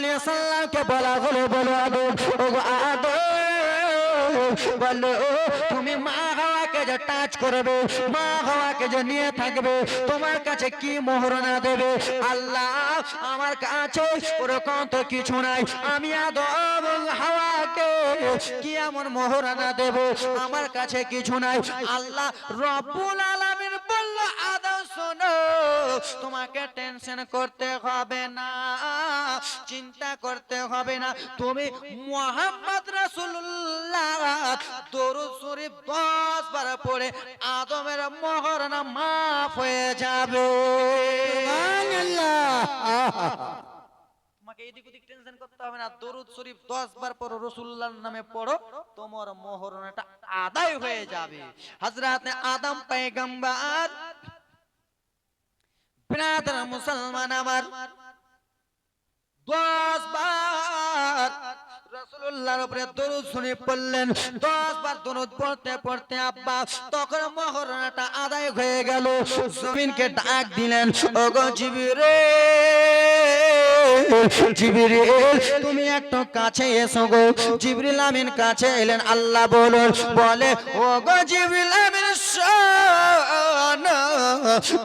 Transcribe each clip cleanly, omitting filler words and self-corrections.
আলাইহি সাল্লামকে বলা হলো, বলো আদম, ওগো আদম, বলো তুমি মা হাওয়াকে যে টাচ করবে, মা হাওয়াকে যে নিয়ে থাকবে, তোমার কাছে কি মোহরানা দেবে? আল্লাহ, আমার কাছে ওরকম তো কিছু নাই, আমি আদম হাওয়াকে কি এমন মোহরানা দেব? আমার কাছে কিছু নাই। আল্লাহ রব্বুল আলামিন বলল, আদম শোনো, তোমাকে টেনশন করতে হবে না, চিন্তা করতে হবে না, তুমি মুহাম্মদ রাসূলুল্লাহ দরুদ শরীফ 10 বার পড়ে আদমের মোহরানা মাফ হয়ে যাবে। সুবহানাল্লাহ। তোমাকে এদিক ওদিক টেনশন করতে হবে না, দরুদ শরীফ 10 বার পড়ো, রাসূলুল্লাহর নামে পড়ো, তোমার মোহরানাটা আদায় হয়ে যাবে। হযরত আদম পয়গম্বর, বিরাদর মুসলমান আমার, 10 বার রাসূলুল্লাহর উপরে দরুদ শরীফ পড়লেন। 10 বার দরুদ পড়তে পড়তে আব্বা তখন মোহরানাটা আদায় হয়ে গেল। জমিনকে ডাক দিলেন, ওগো জিবরিল, জিবরিল তুমি একটু কাছে এসো গো। জিবরিল আমিন কাছে এলেন। আল্লাহ বলে, ওগো জিবরিল আমিন,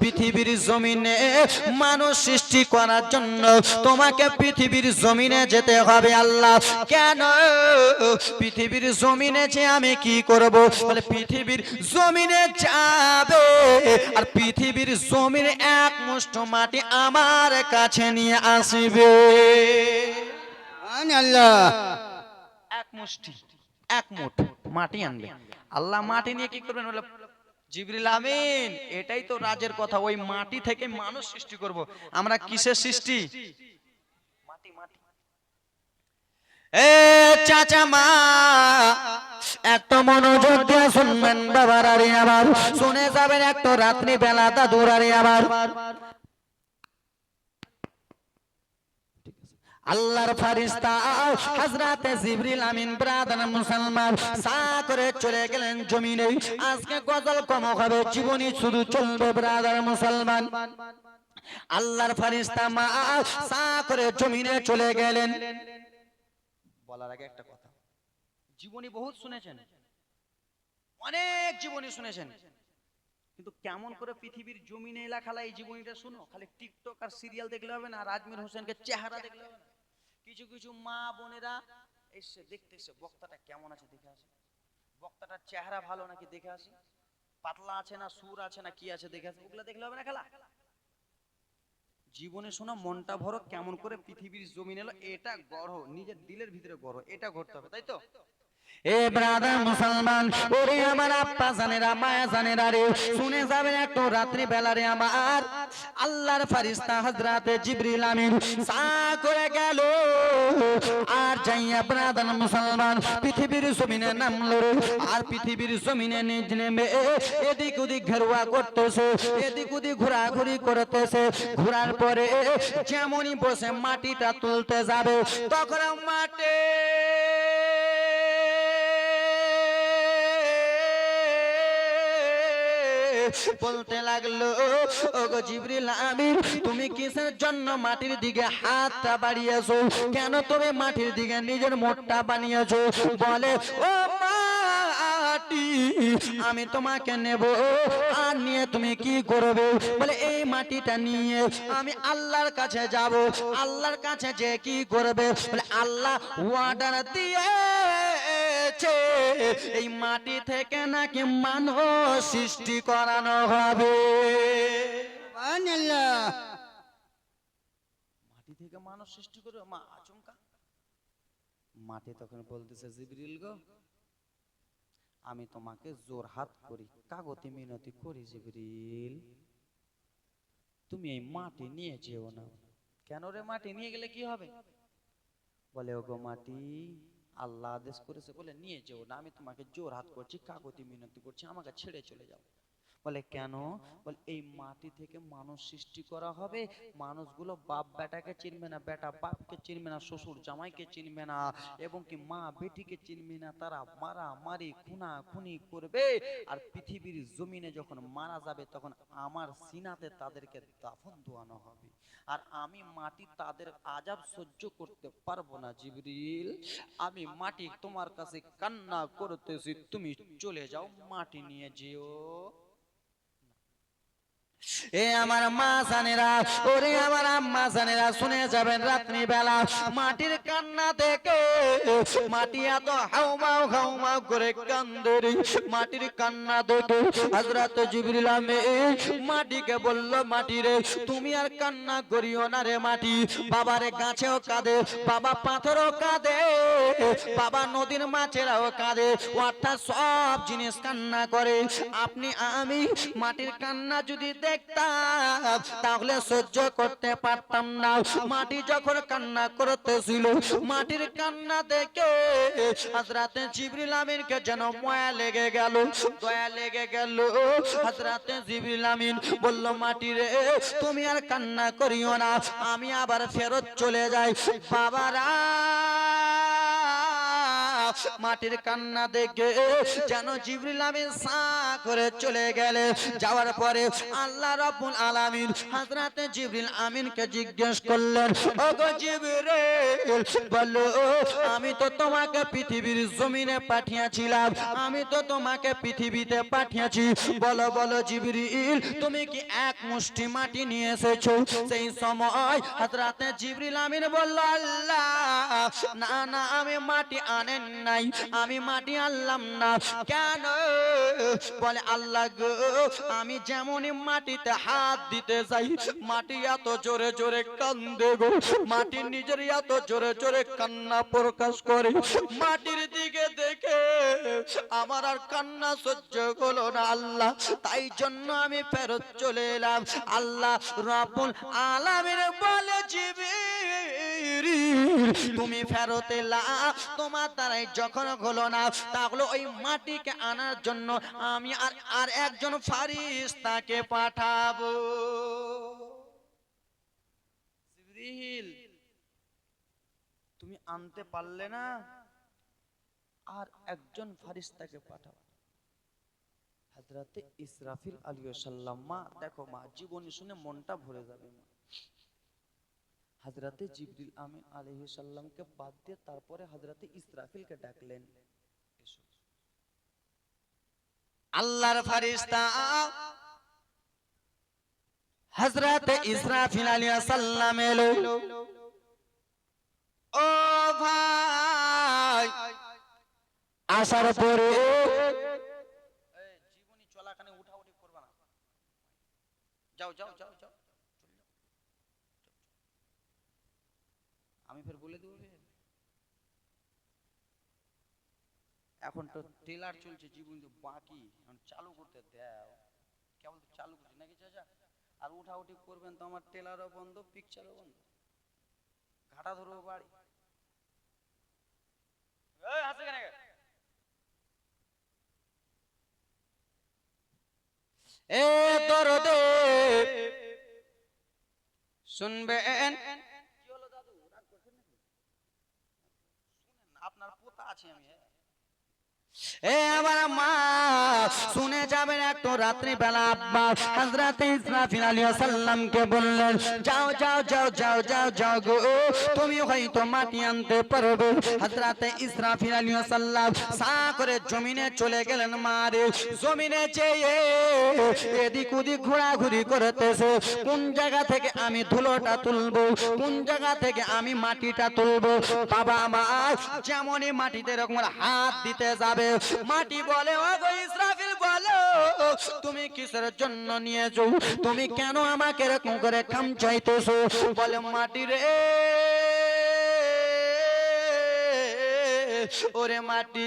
পৃথিবীর জমিনে মানুষ সৃষ্টি করার জন্য তোমাকে পৃথিবীর জমিনে যেতে হবে। আল্লাহ, কেন? পৃথিবীর জমিনে যে আমি কি করব? বলে পৃথিবীর জমিনে যাবে আর পৃথিবীর জমিনে এক মুষ্ঠ মাটি আমার কাছে নিয়ে আসবে। আল্লাহ, এক মুষ্টি, এক মুঠ মাটি আনবে। আল্লাহ মাটি নিয়ে কি করবেন? বলে জিবরিল আমিন, এটাই তো রাজের কথা, ওই মাটি থেকে মানুষ সৃষ্টি করব। আমরা কিসের সৃষ্টি? মাটি, মাটি। এ চাচা মা, এত মনোযোগ দিয়ে শুনবেন বাবার, আরে আবার শুনে যাবেন একটু রাত্রি বেলা দাদুর, আরে আবার আল্লাহর ফেরেশতা হযরতে জিবরিল আমিন ব্রাদার মুসলমান সা করে চলে গেলেন জমিনে। আজকে গজল কম হবে, জীবনী শুধু চলবে ব্রাদার মুসলমান। আল্লাহর ফেরেশতা মা সা করে জমিনে চলে গেলেন। বলার আগে একটা কথা, জীবনী বহুত শুনেছেন, অনেক জীবনী শুনেছেন, কিন্তু কেমন করে পৃথিবীর জমিনে লেখালা এই জীবনীটা শুনো। খালি টিকটক আর সিরিয়াল দেখলে হবে না, আর আজমির হোসেনকে চেহারা দেখলে হবে না। কিছু কিছু মা বোনেরা এসে দেখতেছে বক্তাটা কেমন আছে দেখে আসে, বক্তাটার চেহারা ভালো নাকি দেখে আসে, পাতলা আছে না সুর আছে না কি আছে দেখে আসে, ওগুলো দেখলে হবে না। খেলা জীবনে শোনা, মনটা ভরো, কেমন করে পৃথিবীর জমিন এলো এটা গড়ো, নিজের দিলের ভিতরে গড়ো, এটা ঘটতে হবে, তাই তো? এ ব্রাদার মুসলমান, ওরে আমার আব্বা জানেরা, মায়া জানেরা রে, শুনে যাবেন একটু রাত্রি বেলারে আমার আল্লাহর ফেরেশতা হযরতে জিবরিল আমিন সা করে গেল। আর যাইয়া ব্রাদার মুসলমান পৃথিবীর জমিনে নামলো। আর পৃথিবীর জমিনে নিজ নেমে এদিক ওদিক ঘেরুয়া করতেছে, এদিক ওদিক ঘোরাঘুরি করতেছে। ঘোরার পরে যেমনই বসে মাটিটা তুলতে যাবে, তখন মাটি বলতে লাগলো, ওগো জিবরিল আমিন, তুমি কিসের জন্য মাটির দিকে হাতটা বাড়িয়েছো? কেন তুমি মাটির দিকে নিজের মুখটা বানিয়েছো? বলে, ও মাটি, আমি তোমাকে নেব, আর নিয়ে তুমি কি করবে? বলে এই মাটিটা নিয়ে আমি আল্লাহর কাছে যাব। আল্লাহর কাছে যে কি করবে? বলে আল্লাহ ওয়ার্ডার দিয়ে এই মাটি থেকে নাকি মানুষ সৃষ্টি করানো হবে। মাটি থেকে মানুষ সৃষ্টি করবে? মা আচমকা। মাটি তখন বলতেছে, জিবরিল গো, আমি তোমাকে জোর হাত করি, কাগতি মিনতি করি, জিবরিল তুমি এই মাটি নিয়ে যেও না। কেন রে? মাটি নিয়ে গেলে কি হবে? বলে, ওগো মাটি, আল্লাহ আদেশ করেছে বলে নিয়ে যেও না, আমি তোমাকে জোর হাত করছি, কাগতি মিনতি করছি, আমাকে ছেড়ে চলে যাও। বলে কেন? বলে এই মাটি থেকে মানুষ সৃষ্টি করা হবে, মানুষগুলো বাপ বেটাকে চিনবে না, বেটা বাপকে চিনবে না, শ্বশুর জামাইকে চিনবে না, এবং কি মা বেটিকে চিনবে না, তারা মারামারি খুনা খুনি করবে, আর পৃথিবীর জমিনে যখন মারা যাবে তখন আমার সিনাতে তাদেরকে দাফন দোয়ানো হবে, আর আমি মাটি তাদের আযাব সহ্য করতে পারবো না। জিবরিল, আমি মাটি তোমার কাছে কান্না করতেছি, তুমি চলে যাও, মাটি নিয়ে যেও। এ আমার মা জানেরা, ওরে আমার আম্মা জানেরা, শুনে যাবেন রাত্রি বেলা মাটির কান্না দেখে মাটি এত হাউমাউ হাউমাউ করে কান্দে রে। মাটির কান্না দেখে হযরত জিবরিল আমিন মাটিকে বলল, মাটি রে তুমি আর কান্না করিও না রে মাটি। বাবারে গাছেও কাঁদে, বাবা পাথরও কাঁদে, বাবা নদীর মাছেরাও কাঁদে, অর্থাৎ সব জিনিস কান্না করে। আপনি আমি মাটির কান্না যদি দেখতাম তাহলে সহ্য করতে পারতাম না। মাটি যখন কান্না করতেছিল, মাটির কান্না দেখে হযরত জিবরিল আমিনকে যেন মায়া লেগে গেল, দয়া লেগে গেল। হযরত জিবরিল আমিন বলল, মাটি রে তুমি আর কান্না করিও না, আমি আবার ফেরত চলে যাই। বাবারা মাটির কান্না দেখে যেন জিবরিল আমিন সা করে চলে গেলে। যাওয়ার পরে আল্লাহ রাব্বুল আলামিন হযরত জিবরিল আমিনকে জিজ্ঞেস করলেন, ওগো জিবরিল বলো, আমি তো তোমাকে পৃথিবীর জমিনে পাঠিয়েছিলাম, আমি তো তোমাকে পৃথিবীতে পাঠিয়েছি, বলো বলো জিবরিল তুমি কি এক মুষ্টি মাটি নিয়ে এসেছো? সেই সময় হযরত জিবরিল আমিন বলল, আল্লাহ না না, আমি মাটি আনেন নাই, আমি মাটি আনলাম না। কেন? বলে আল্লাহ গো, আমি যেমনই মাটিতে হাত দিতে যাই মাটি এত জোরে জোরে কান্দে গো, মাটি নিজের এত জোরে জোরে কান্না প্রকাশ করে। মাটির দিকে দেখে আমার আর কান্না সহ্য হলো না আল্লাহ, তাই জন্য আমি ফেরত চলে এলাম। আল্লাহ রাব্বুল আলামিন বলে, জিবরিল তুমি ফেরত এলা, তোমার দ্বারাই যখন হলো না, তাহলে ওই মাটিকে আনার জন্য আমি আর একজন ফারিস্তাকে পাঠাবো। জিবরিল তুমি আনতে পারলে না, আর একজন ফারিস্তাকে পাঠাও। হযরতে ইসরাফিল আলাইহিস সালাম, মা দেখো মা, জীবনী শুনে মনটা ভরে যাবে মা। হযরতে জিবরিল আমিন আলাইহিস সালামকে বাদ দিয়ে তারপরে হযরতে ইসরাফিলকে ডাকলেন, এসো। আল্লাহর ফারিস্তা হযরত ইসরাফিল আলাইহিস সালাম এলো। ও ভাই, আসার পরে জীবনী চলাকানে উঠাউঠি করবা না, যাও যাও যাও যাও, আমি ফের বলে দেবো। এখন তো ট্রেলার চলছে, জীবন তো বাকি, এখন চালু করতে দাও, কেবল তো চালু করছি নাকি চাচা? আর উঠাউঠি করবেন তো আমার ট্রেলারও বন্ধ, পিকচারও বন্ধ, ঘাটা ধরবো বাড়ি। হাসে কেন? এ দরদে শুনবেন, কি হলো দাদু, রাগ করছেন নাকি? শুনেন, আপনার পোতা আছে আমি। এ আমার মা শুনে যাবেন একটু। রাত্রি বেলা আব্বা হযরত ইসরাফিল আলাইহিস সালামকে বললেন, যাও যাও যাও যাও যাও যাও গো, তুমি হয়তো মাটি আনতে পারবে। হযরত ইসরাফিল আলাইহিস সালাম সা করে জমিনে চলে গেলেন। মারে জমিনে যেয়ে এদিক ওদিক ঘোরাঘুরি করতেছে, কোন জায়গা থেকে আমি ধুলোটা তুলবো, কোন জায়গা থেকে আমি মাটিটা তুলবো। বাবা আমার যেমনই মাটিতে এরকম হাত দিতে যাবে, মাটি বলে, ওগো ইসরাফিল বলো, তুমি কিসের জন্য নিয়েছো, তুমি কেন আমাকে এরকম করে খামচাইতেছো? বলে মাটি রে ওরে মাটি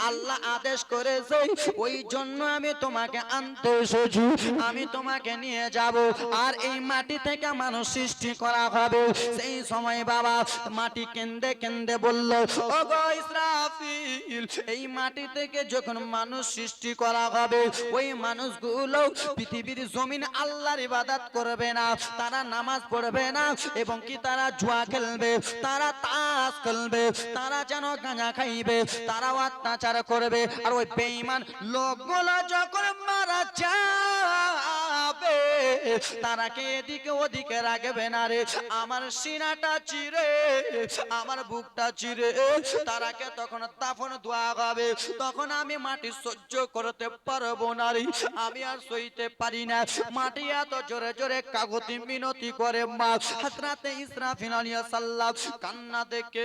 আল্লাহ আদেশ করেছে ওই জন্য আমি তোমাকে আনতে এসেছি আমি তোমাকে নিয়ে যাব আর এই মাটি থেকে মানুষ সৃষ্টি করা হবে সেই সময় বাবা মাটি কেন্দে কেন্দে বলল ওগো ইসরাফিল এই মাটি থেকে যখন মানুষ সৃষ্টি করা হবে ওই মানুষগুলো পৃথিবীর জমিন আল্লাহর ইবাদত করবে না তারা নামাজ পড়বে না এবং কি তারা জুয়া খেলবে তারা তাস খেলবে তারা যেন গাঁজা খাইবে তারা অত্যাচার করবে আর ওই বেঈমান লোকগুলো যখন মারা যাবে তারা কে এদিকে ওদিকে রাখবে না রে আমার সিনাটা চিরে আমার বুকটা চিরে তারাকে তখন দাফন দেওয়া হবে তখন আমি মাটি সহ্য করতে পারবো না রে আমি আর সইতে পারি না মাটি এত জোরে জোরে কাগতি মিনতি করে মা হযরতে ইসরাফিল আলাইহিস সালাম কান্না দেখে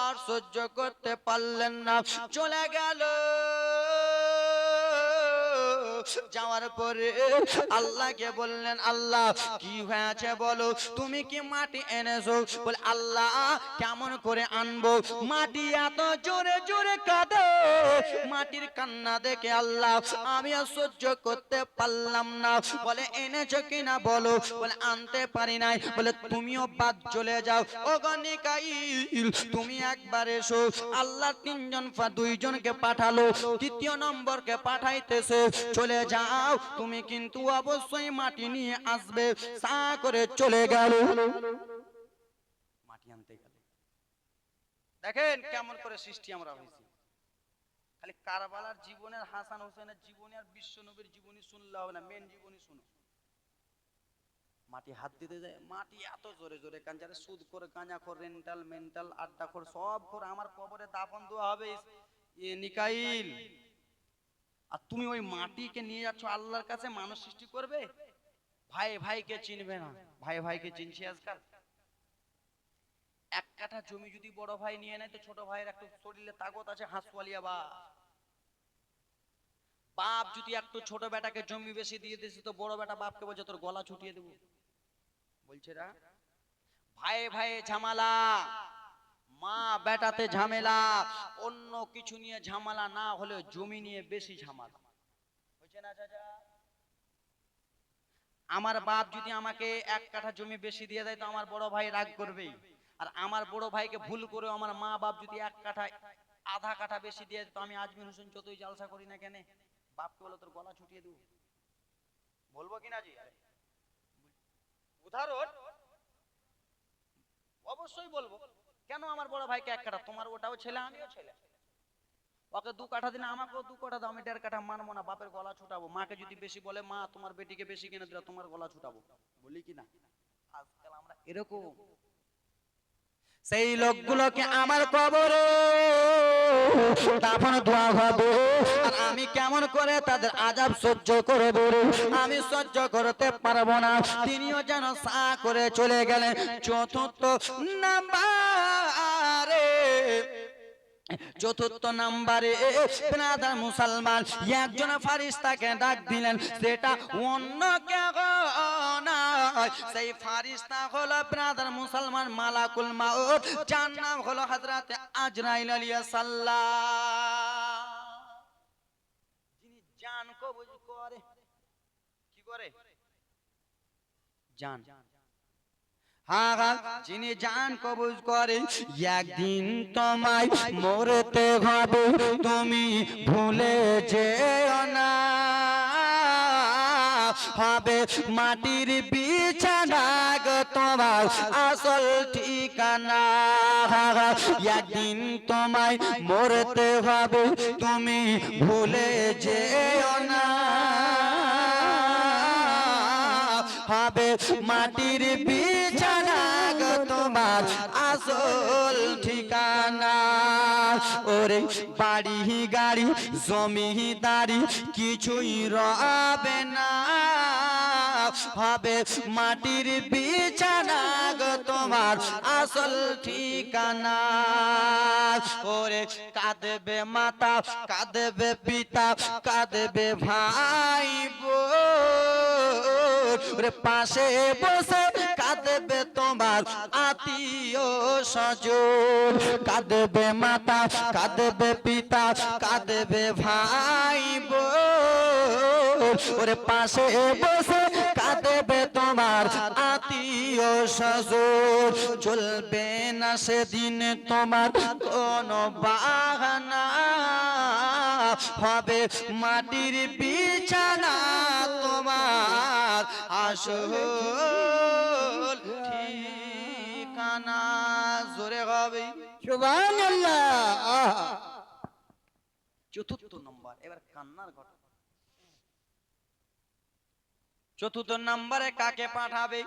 আর সহ্য করতে পারলেন না চলে গেল যাওয়ার পরে আল্লাহকে বললেন আল্লাহ কি হয়েছে বলো তুমি কি মাটি এনেছো বলে আল্লাহ কেমন করে আনবো মাটি এত জোরে জোরে কাঁদে মাটির কান্না দেখে আল্লাহ আমি আর সহ্য করতে পারলাম না বলে এনেছো কিনা বলো বলে আনতে পারি নাই বলে তুমিও বাদ চলে যাও ও গনিকাইল তুমি একবার এসো আল্লাহ দুইজনকে পাঠালো তৃতীয় নম্বরকে পাঠাইতেছে চলে যাও তুমি কিন্তু অবশ্যই মাটি নিয়ে আসবে সা করে চলে গেল মাটি আনতে গেল দেখেন কেমন করে সৃষ্টি আমরা হয়েছি খালি কারবালার জীবনের হাসান হোসেনের জীবনী আর বিশ্ব নবীর জীবনী শুনলে হবে না মেন জীবনী শুনো মাটি হাত দিতে যায় মাটি এত জোরে জোরে কাঞ্জারে সুদ করে গাঁজা করে রেন্টাল মেন্টাল আড্ডা করে সব করে আমার কবরে দাফন দেওয়া হবে এ নিকাইল আর তুমি ওই মাটিকে নিয়ে যাচ্ছ আল্লাহর কাছে মানুষ সৃষ্টি করবে ভাই ভাইকে চিনবে না ভাই ভাইকে চিনছি আজকাল এক কাঠা জমি যদি বড় ভাই নিয়ে নেয় তো ছোট ভাইয়ের একটু শরীরে তাকত আছে হাঁসওয়ালিয়া বাপ যদি একটু ছোট বেটাকে জমি বেশি দিয়ে দিয়েছে তো বড় বেটা বাপকে বলছে তোর গলা ছুটিয়ে দেবো বলছে না ভাই ভাই ঝামেলা মা বেটাতে ঝামেলা অন্য কিছু নিয়ে ঝামেলা না হলে জমি নিয়ে বেশি ঝামেলা হয়েছে না চাচা আমার বাপ যদি আমাকে এক কাঠা জমি বেশি দিয়ে দেয় তো আমার বড় ভাই রাগ করবেই আর আমার বড় ভাইকে ভুল করে আমার মা বাপ যদি এক কাঠা আধা কাঠা বেশি দিয়ে দেয় তো আমি আজমির হোসেন যতই জালসা করি না কেন বাপকে বলে তোর গলা ছুটিয়ে দেবো বলবো কিনা জি উদাহরণ অবশ্যই বলবো কেন আমার বড় ভাইকে এক কাঠা তোমার ওটাও ছেলে আমিও ছেলে ওকে 2 কাঠা দিলে আমাকেও 2 কাঠা দাও আমি 1.5 কাঠা মানবো না বাপের গলা ছুটাবো মাকে যদি বেশি বলে মা তোমার বেটিকে বেশি কিনে দিলে তোমার গলা ছুটাবো বলি কি না আজকাল আমরা এরকম সেই লোকগুলোকে আমার কবরে দাফন দেওয়া হবে আর আমি কেমন করে তাদের আযাব সহ্য করব আমি সহ্য করতে পারবো না তিনিও যেন সা করে চলে গেলেন চতুর্থ নাম্বারে ব্রাদার মুসলমান একজন ফারিস্তাকে ডাক দিলেন সেটা অন্য কেউ নয় সেই ফারিস্তা হলো ব্রাদার মুসলমান মালাকুল মাউত যার নাম হলো হযরত আজরাইল আলাইহিস সালাম যিনি জান কবজ করে কি করে জান যিনি জান কবজ করে একদিন তোমায় মরতে হবে তুমি ভুলে যেও না হবে মাটির বিছানা গো তোমার আসল ঠিকানা একদিন তোমায় মরতে হবে তুমি ভুলে যেও না হবে মাটির বিছানা গো তোমার আসল ঠিকানা ওরে বাড়ি গাড়ি জমিদারি কিছুই রবে না হবে মাটির বিছানা গো তোমার আসল ঠিকানা ওরে কাঁদবে মাতা কাঁদবে পিতা কাঁদবে ভাই বোন পাশে বসে কাঁদবে তোমার আত্মীয় স্বজন, কাঁদবে মাতা, কাঁদবে পিতা, কাঁদবে ভাই বোন, ওরে পাশে বসে কাঁদবে তোমার আত্মীয় স্বজন। চলবে না সেদিন তোমার কোনো বাহানা, হবে মাটির বিছানা তোমার আসল ঠিকানা। জোরে হবে সুবহানাল্লাহ। চতুর্থ নম্বর, এবার কান্নার ঘটনা। চতুর্থ নম্বরে কাকে পাঠাবে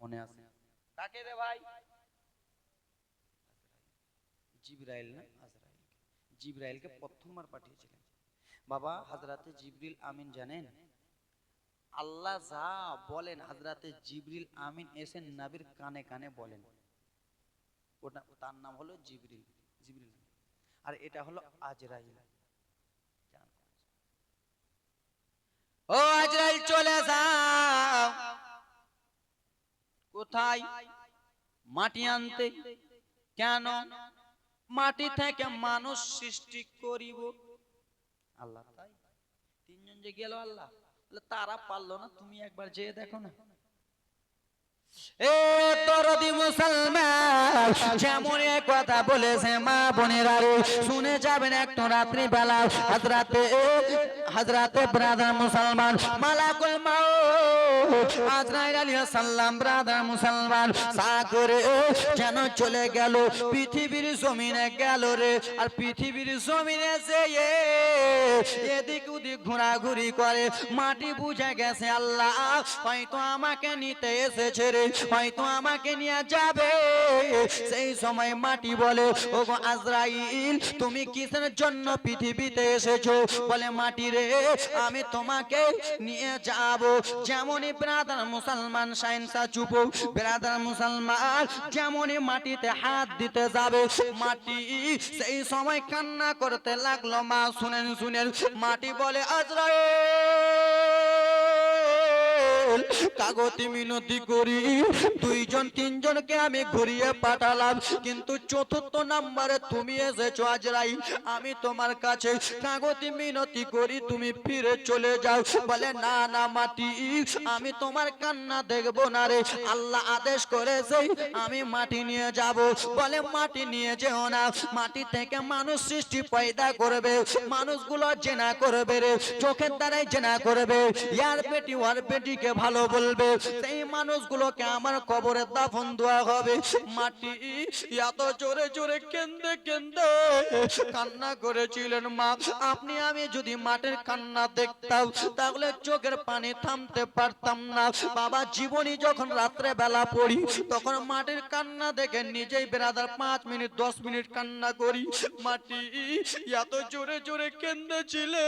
মনে আছে? কাকে রে ভাই? জিবরাইল না আজরাইল? জিবরাইলকে প্রথমবার পাঠিয়েছিলেন বাবা হযরতে জিবরিল আমিন। জানেন আল্লাহ যা বলেন হযরতে জিবরিল আমিন এসে নবীর কানে কানে বলেন। ওটা তার নাম হলো জিবরিল, জিবরিল। আর এটা হলো আজরাইল। ও আজরাইল চলে যাও। কোথায়? মাটি আনতে। কেন? মাটি থেকে মানুষ সৃষ্টি করিব। আল্লাহ তাই তিনজন যে গেল আল্লাহ তারা পারলো না, তুমি একবার যেয়ে দেখো না। এ দরদি মুসলমান যেমন এক কথা বলেছে মা বোনেরা রে শুনে যাবেন একটু রাত্রি বেলা হযরতে ব্রাদার মুসলমান মালাকুল মাউত আজরাইল আলাইহিস সালাম ব্রাদার মুসলমান সা করে যেন চলে গেল পৃথিবীর জমিনে গেল রে। আর পৃথিবীর জমিনে যে এদিক ওদিক ঘোরাঘুরি করে মাটি বুঝে গেছে আল্লাহ হয়তো আমাকে নিতে এসেছে রে, হয়তো আমাকে নিয়ে যাবে। সেই সময় মাটি বলে ওগো আজরাইল তুমি কিসের জন্য পৃথিবীতে এসেছো? বলে মাটি রে আমি তোমাকে নিয়ে যাব। যেমনই ব্রাদার মুসলমান সাইন্সা চুপ, ব্রাদার মুসলমান যেমনই মাটিতে হাত দিতে যাবে মাটি সেই সময় কান্না করতে লাগলো। মা শুনেন শুনেন, মাটি বলে আজরাইল কাগতি মিনতি করি দুইজন তিনজনকে আমি ঘুরিয়ে পাঠালাম, কিন্তু চতুর্থ নম্বরে তুমি এসেছো আজরাইল। আমি তোমার কাছে কাগতি মিনতি করি তুমি ফিরে চলে যাও। বলে না না মাটি আমি তোমার কান্না দেখবো না রে, আল্লাহ আদেশ করেছে আমি মাটি নিয়ে যাব। বলে মাটি নিয়ে যেও না, মাটি থেকে মানুষ সৃষ্টি পয়দা করবে, মানুষগুলো জেনা করবে রে, চোখের দ্বারাই জেনা করবে, ইয়ার বেটি ওর বেটিকে ভালো বলবে, সেই মানুষগুলোকে আমার কবরে দাফন দেওয়া হবে। মাটি এত জোরে জোরে কেন্দে কেন্দে কান্না করেছিলেন মা। আপনি আমি যদি মাটির কান্না দেখতাম তাহলে চোখের পানি থামতে পারতাম না। বাবা জীবনী যখন রাত্রে বেলা পড়ি তখন মাটির কান্না দেখে নিজেই বেরাদার 5 মিনিট 10 মিনিট কান্না করি। মাটি এত জোরে জোরে কেন্দেছিলে,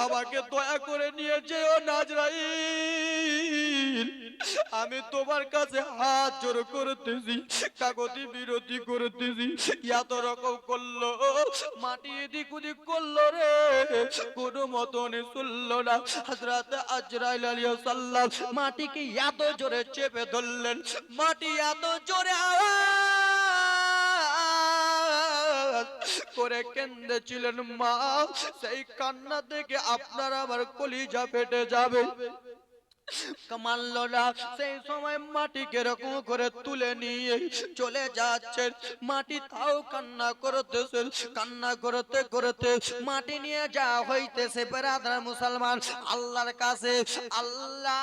আমাকে দয়া করে নিয়ে যেও না আজরাইল। আমি তোমার কাছে হাত জোর করতেছি, কাগতি বিরতি করতেছি। এত রকম করলো মাটি এদিক ওদিক করলো রে, কোনো মতনে শুনলো না। হযরত আজরাইল আলাইহিস সালাম মাটিকে এত জোরে চেপে ধরলেন, মাটি এত জোরে আওয়াজ করে কেঁদেছিলেন মা। সেই কান্না দেখে আপনার আমার কলিজা ফেটে যাবে। কামাল্লো না, সেই সময় মাটি কিরকম করে তুলে নিয়ে চলে যাচ্ছেন। মাটি তাও কান্না করতেছে, কান্না করতে করতে মাটি নিয়ে যা হইতেছে বেরাদার মুসলমান আল্লাহর কাছে। আল্লাহ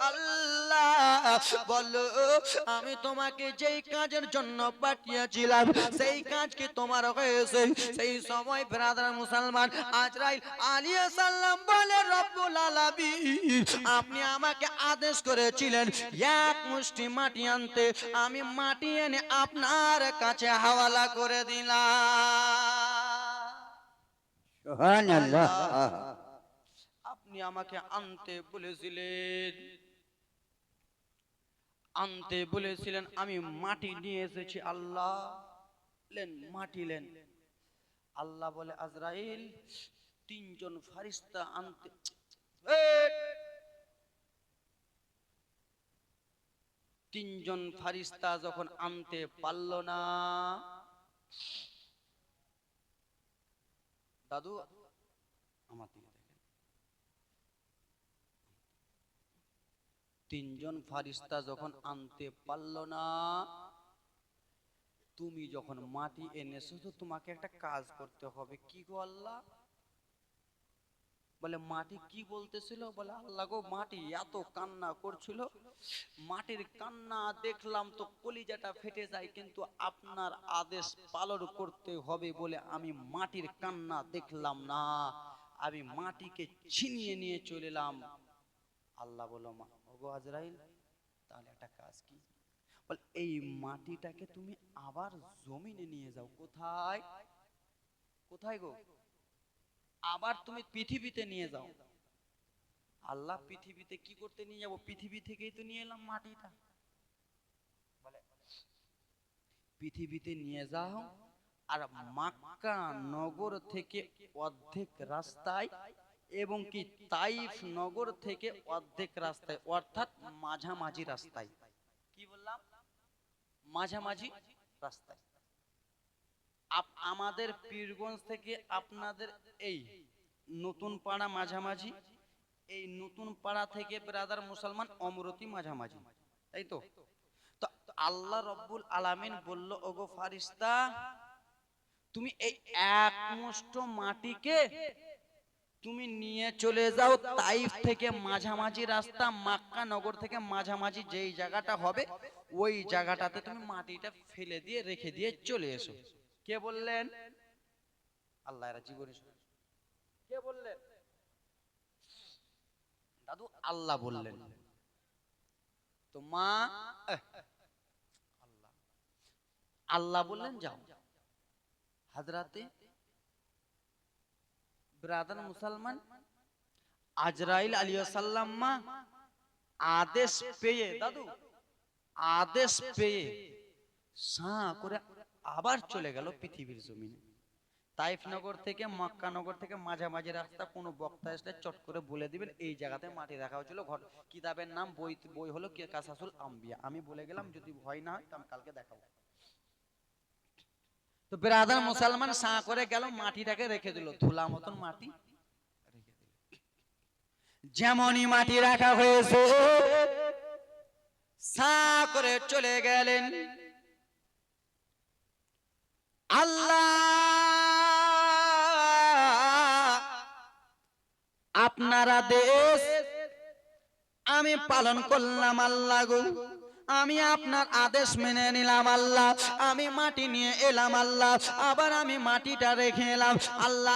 আল্লাহ বলো আমি তোমাকে যেই কাজের জন্য পাঠিয়েছিলাম সেই কাজ কি তোমার হয়েছে? সেই সময় ব্রাদার মুসলমান আজরাইল আলাইহিস সালাম বলে রব্বুল আলামিন আপনি আমাকে আদেশ করেছিলেন এক মুষ্টি মাটি আনতে, আমি মাটি এনে আপনার কাছে হাওয়ালা করে দিলাম। সুবহানাল্লাহ। আপনি আমাকে আনতে বলেছিলেন, আনতে বলেছিলেন, আমি মাটি নিয়ে এসেছি। আল্লাহ লেন মাটি লেন। আল্লাহ বলে আজরাইল তিনজন ফারিস্তা আনতে তিনজন ফারিস্তা যখন আনতে পারল না, দাদু আমার দিকে দেখেন, তিনজন ফারিস্তা যখন আনতে পারল না, তুমি যখন মাটি এনেছো তো তোমাকে একটা কাজ করতে হবে। কি গো আল্লাহ? বলে মাটি কি বলতেছিল? বলে আল্লাহ গো, মাটি এত কান্না করছিল, মাটির কান্না দেখলাম তো কলিজাটা ফেটে যায়, কিন্তু আপনার আদেশ পালন করতে হবে বলে আমি মাটির কান্না দেখলাম না, আমি মাটিকে ছিনিয়ে নিয়ে চলে এলাম। আল্লাহ বলল, ওগো আজরাইল, তাহলে একটা কাজ কি? বলে এই মাটিটাকে তুমি আবার জমিনে নিয়ে যাও। কোথায়? কোথায় গো? আবার তুমি পৃথিবীতে নিয়ে যাও। আল্লাহ, পৃথিবীতে কি করতে নিয়ে যাব? পৃথিবী থেকেই তো নিয়ে এলাম মাটিটা। বলে পৃথিবীতে নিয়ে যাও, আর মক্কা নগর থেকে অর্ধেক রাস্তায় এবং কি তাইফ নগর থেকে অর্ধেক রাস্তায়, অর্থাৎ মাঝামাঝি রাস্তায়। কি বললাম? মাঝামাঝি রাস্তায়। আমাদের পীরগঞ্জ থেকে আপনাদের এই নতুন পাড়া মাঝামাঝি, এই নতুন পাড়া থেকে ব্রাদার মুসলমান অমরতি মাঝামাঝি, তাই তো? তো আল্লাহ রব্বুল আলামিন বলল, ওগো ফারিস্তা, তুমি এই এক মুষ্ঠ মাটিকে তুমি নিয়ে চলে যাও তাইফ থেকে মাঝামাঝি রাস্তা, মক্কা নগর থেকে মাঝামাঝি যেই জায়গাটা হবে ওই জায়গাটাতে তুমি মাটিটা ফেলে দিয়ে রেখে দিয়ে চলে এসো। কে বললেন? আল্লাহ। এরা জীবনে কে বললেন? দাদু আল্লাহ বললেন। তো মা আল্লাহ আল্লাহ বললেন যাও। হাজরাতে ব্রাদার মুসলমান আজরাইল আলাইহিস সালাম মা আদেশ পেয়ে, দাদু আদেশ পেয়ে সাঁ করে আবার চলে গেল পৃথিবীর জমিনে। তাইফ নগর থেকে মক্কা নগর থেকে মাঝামাঝি রাস্তা, কোন বক্তা আসলে চট করে বলে দিবেন এই জায়গাতে মাটি রাখা হয়েছিল। কিতাবের নাম বই হলো কাসাসুল আম্বিয়া। আমি বলে গেলাম, যদি ভয় না হয় তো আমি কালকে দেখাবো। তো ব্রাদার মুসলমান সাঁ করে গেল, মাটিটাকে রেখে দিল, ধুলা মতন মাটি রেখে দিল। যেমনই মাটি রাখা হয়েছে সাঁ করে চলে গেলেন। আল্লাহ আপনারা দেশ আমি পালন করলাম, আল্লাহ গো আমি আপনার আদেশ মেনে নিলাম, আল্লাহ আমি মাটি নিয়ে এলাম, আল্লাহ আবার আমি মাটিটা রেখে এলাম, আল্লাহ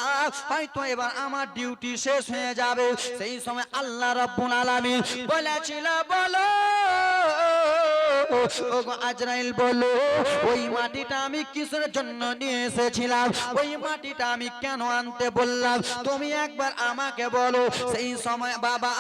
হয়তো এবার আমার ডিউটি শেষ হয়ে যাবে। সেই সময় আল্লাহ রাব্বুল আলামিন বলেছিল, বলো আজরাইল বলো, ওই মাটিটা আমি কিসের জন্য নিয়ে এসেছিলাম, ওই মাটিটা আমি কেন আনতে বললাম, তুমি একবার আমাকে বলো। সেই সময় বাবা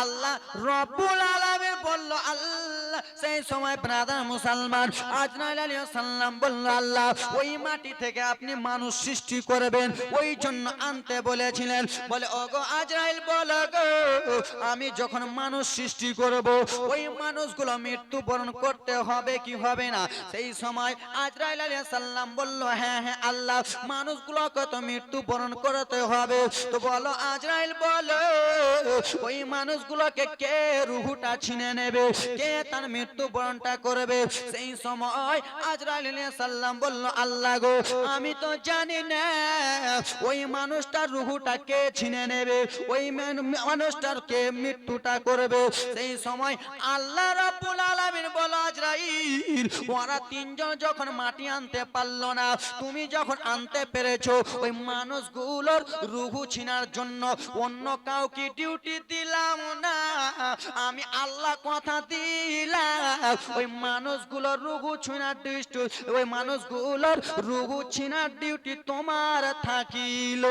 আল্লাহ রাব্বুল আলামিন বলল, আল্লাহ সেই সময় ব্রাদার মুসলমান আজরাইল আলাইহিস সালাম বলল, আল্লাহ ওই মাটি থেকে আপনি মানুষ সৃষ্টি করবেন, ওই জন্য আনতে বলেছিলেন। বলে ওগো আজরাইল বলো গো, আমি যখন মানুষ সৃষ্টি করব ওই মানুষগুলো মৃত্যুবরণ করতে হবে কি হবে না? সেই সময় আজরাইল আলাইহিস সালাম বলল, হ্যাঁ হ্যাঁ আল্লাহ মানুষগুলোকে তো মৃত্যুবরণ করতে হবে। তো বলো আজরাইল বলো, ওই মানুষগুলোকে কে রূহটা ছিনে নেবে, কে তার মৃত্যুবরণটা করবে? সেই সময় আজরাইল আলাইহিস সালাম বলল, আল্লাহ গো আমি তো জানি না ওই মানুষটার রূহটা কে ছিনে নেবে, ওই মানুষটার কে মৃত্যুটা করবে। সেই সময় আল্লাহ রাব্বুল আলামিন বলল, আজরাইল ওরা তিনজন যখন মাটি আনতে পারলো না, তুমি যখন আনতে পেরেছো, ওই মানুষগুলোর রূহ ছিনার জন্য অন্য কাউকে ডিউটি দিলাম না, আমি আল্লাহ কথা দিলাম ওই মানুষগুলোর রূহ ছিনার ডিউটি, ওই মানুষগুলোর রূহ ছিনার ডিউটি তোমার থাকিল।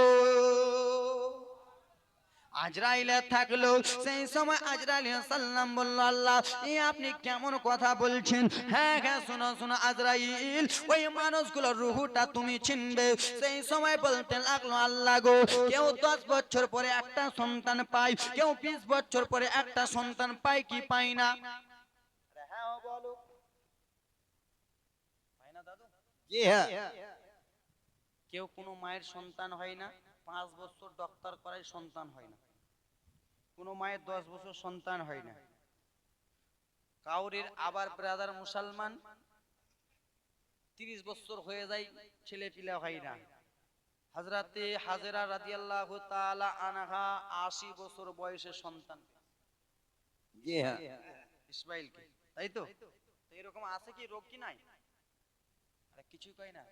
আজরাইলে থাকলো। সেই সময় আজরাইল সাল্লাম বলল, আল্লাহ এই আপনি কেমন কথা বলছেন? হ্যাঁ হ্যাঁ, শোনো শোনো আজরাইল, ওই মানুষগুলোর রুহুটা তুমি চিনবে। সেই সময় বলতে লাগলো, আল্লাহ গো, কেউ 10 বছর পরে একটা সন্তান পায়, কেউ 20 বছর পরে একটা সন্তান পায় কি পায় না? হ্যাঁ বলো, পায় না দাদু? জি হ্যাঁ। কেউ কোনো মায়ের সন্তান হয় না, 5 বছর ডক্টর করায় সন্তান হয় না। কোনো মায়ের 10 বছর সন্তান হয় না। কাউরির আবার ব্রাদার মুসলমান 30 বছর হয়ে যায়, ছেলে পিলা হয় না। হযরতে হাজেরা রাদিয়াল্লাহু তাআলা আনহা 80 বছর বয়সে সন্তান, জি হ্যাঁ। ইসমাইলকে, তাই তো? তো এরকম আছে কি রোগ কি নাই? আরে কিছুই কই না,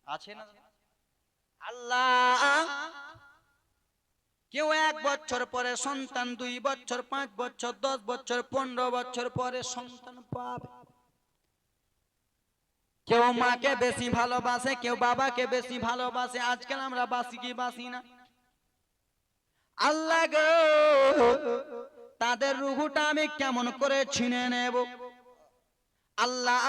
আছে না? আল্লাহ কেউ 1 বছর পরে সন্তান, 2 বছর, 5 বছর, 10 বছর, 15 বছর পরে সন্তান পাবে। কেউ মাকে বেশি ভালোবাসে, কেউ বাবাকে বেশি ভালোবাসে। আজকাল আমরা বাসি কি বাসি না? আল্লাহ গো, তাদের রুহুটা আমি কেমন করে ছিনে নেব? আল্লাহ,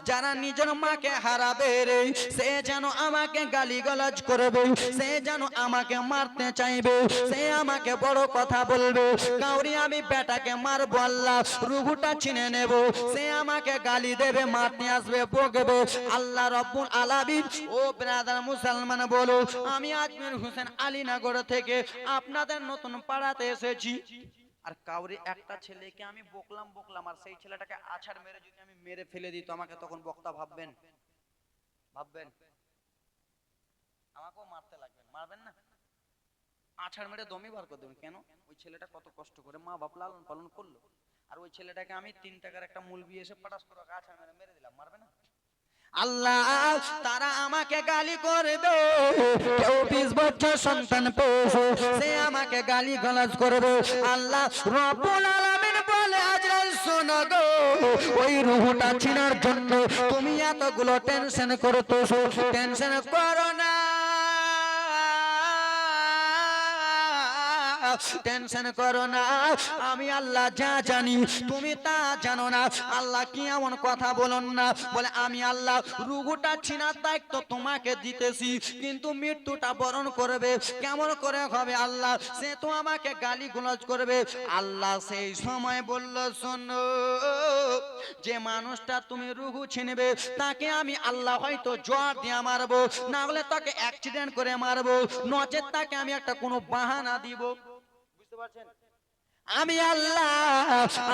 যারা নিজের মাকে হারাবে রে, সে যেন আমাকে গালিগালাজ করবে, সে যেন আমাকে মারতে চাইবে, সে আমাকে বড় কথা বলবে। কাউরি আমি বেটাকে মারবো, আল্লাহ রুহুটা ছিনে নেব, সে আমাকে গালি দেবে, মারতে আসবে, বকবে। আল্লাহ রব্বুল আলামিন, ও ব্রাদার মুসলমান বলো, আমি আজমির হোসেন আলীনগর থেকে আপনাদের নতুন পাড়াতে এসেছি। আর কাউরি একটা ছেলেকে আমি বকলাম আর সেই ছেলেটাকে আছাড় মেরে যদি আমি মেরে ফেলে দিই, তো আমাকে তখন বক্তা ভাববেন? ভাববেন? আমাকেও মারতে লাগবেন, মারবেন না? আছাড় মেরে দমই বার করে দেবেন। কেন? ওই ছেলেটা কত কষ্ট করে মা বাপ লালন পালন করলো, আর ওই ছেলেটাকে আমি 3 টাকার একটা মুলবি এসে পটাশ করে আছাড় মেরে মেরে দিলাম, মারবে না? আল্লাহ, তারা আমাকে গালি করবে। কেউ 20 বছর সন্তান পেয়েছে, সে আমাকে গালি গালাজ করবে। আল্লাহ রব্বুল আলামিন বলে, আজরাইল শোনো গো, ওই রুহটা চিনার জন্য তুমি এতগুলো টেনশন করতেছো, টেনশন করো না, টেনশন করো না। আমি আল্লাহ যা জানি তুমি তা জানো না। আল্লাহ কি এমন কথা বলুন না, বলে আমি আল্লাহ রুহুটা ছিনার দায়িত্ব তোমাকে দিতেছি, কিন্তু মৃত্যুটা বরণ করবে কেমন করে হবে আল্লাহ? সে তো আমাকে গালি গুলজ করবে। আল্লাহ সেই সময় বলল, শোনো, যে মানুষটা তুমি রুহু ছিনবে তাকে আমি আল্লাহ হয়তো জ্বর দিয়ে মারবো, না হলে তাকে অ্যাক্সিডেন্ট করে মারবো, নচেত তাকে আমি একটা কোনো বাহানা দিব। বুঝতে পারছেন? আমি আল্লাহ,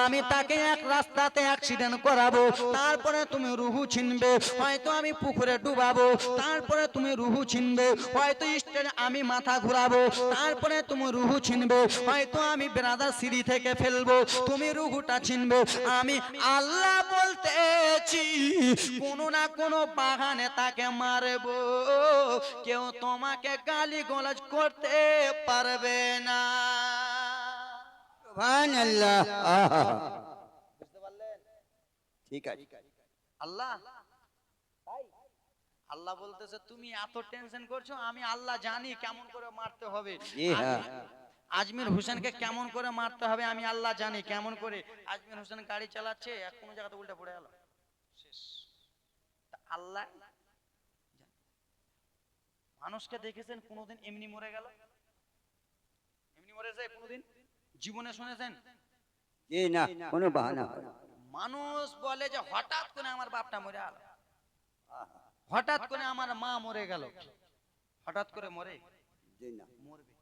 আমি তাকে এক রাস্তাতে অ্যাক্সিডেন্ট করাবো, তারপরে তুমি রুহু ছিনবে, হয়তো আমি পুকুরে ডুবাবো, তারপরে তুমি রুহু ছিনবে, হয়তো স্টেজে আমি মাথা ঘুরাবো, তারপরে তুমি রুহু ছিনবে, হয়তো আমি ব্রাদার সিঁড়ি থেকে ফেলবো, তুমি রুহুটা ছিনবে। আমি আল্লাহ বলতেছি, কোনো না কোনো বাহানে তাকে মারবো, কেউ তোমাকে গালি গোলাজ করতে পারবে না। সুবহানাল্লাহ। আহা, বুঝতে পারলেন? ঠিক আছে। আল্লাহ, তাই আল্লাহ বলতেছে, তুমি এত টেনশন করছো, আমি আল্লাহ জানি কেমন করে মারতে হবে। জি হ্যাঁ। আজমির হোসেনকে কেমন করে মারতে হবে আমি আল্লাহ জানি কেমন করে। আজমির হোসেন গাড়ি চালাচ্ছে, এক কোনো জায়গাতে উল্টে পড়ে গেল, শেষ। তা আল্লাহ জানে। মানুষকে দেখেছেন কোনোদিন এমনি মরে গেল? এমনি মরে যায় কোনোদিন জীবনে শুনেছেন? জি না, কোনো বাহানা হয় না। মানুষ বলে যে হঠাৎ করে আমার বাপটা মরে গেল, হঠাৎ করে আমার মা মরে গেল। হঠাৎ করে মরে? জি না। মরবে,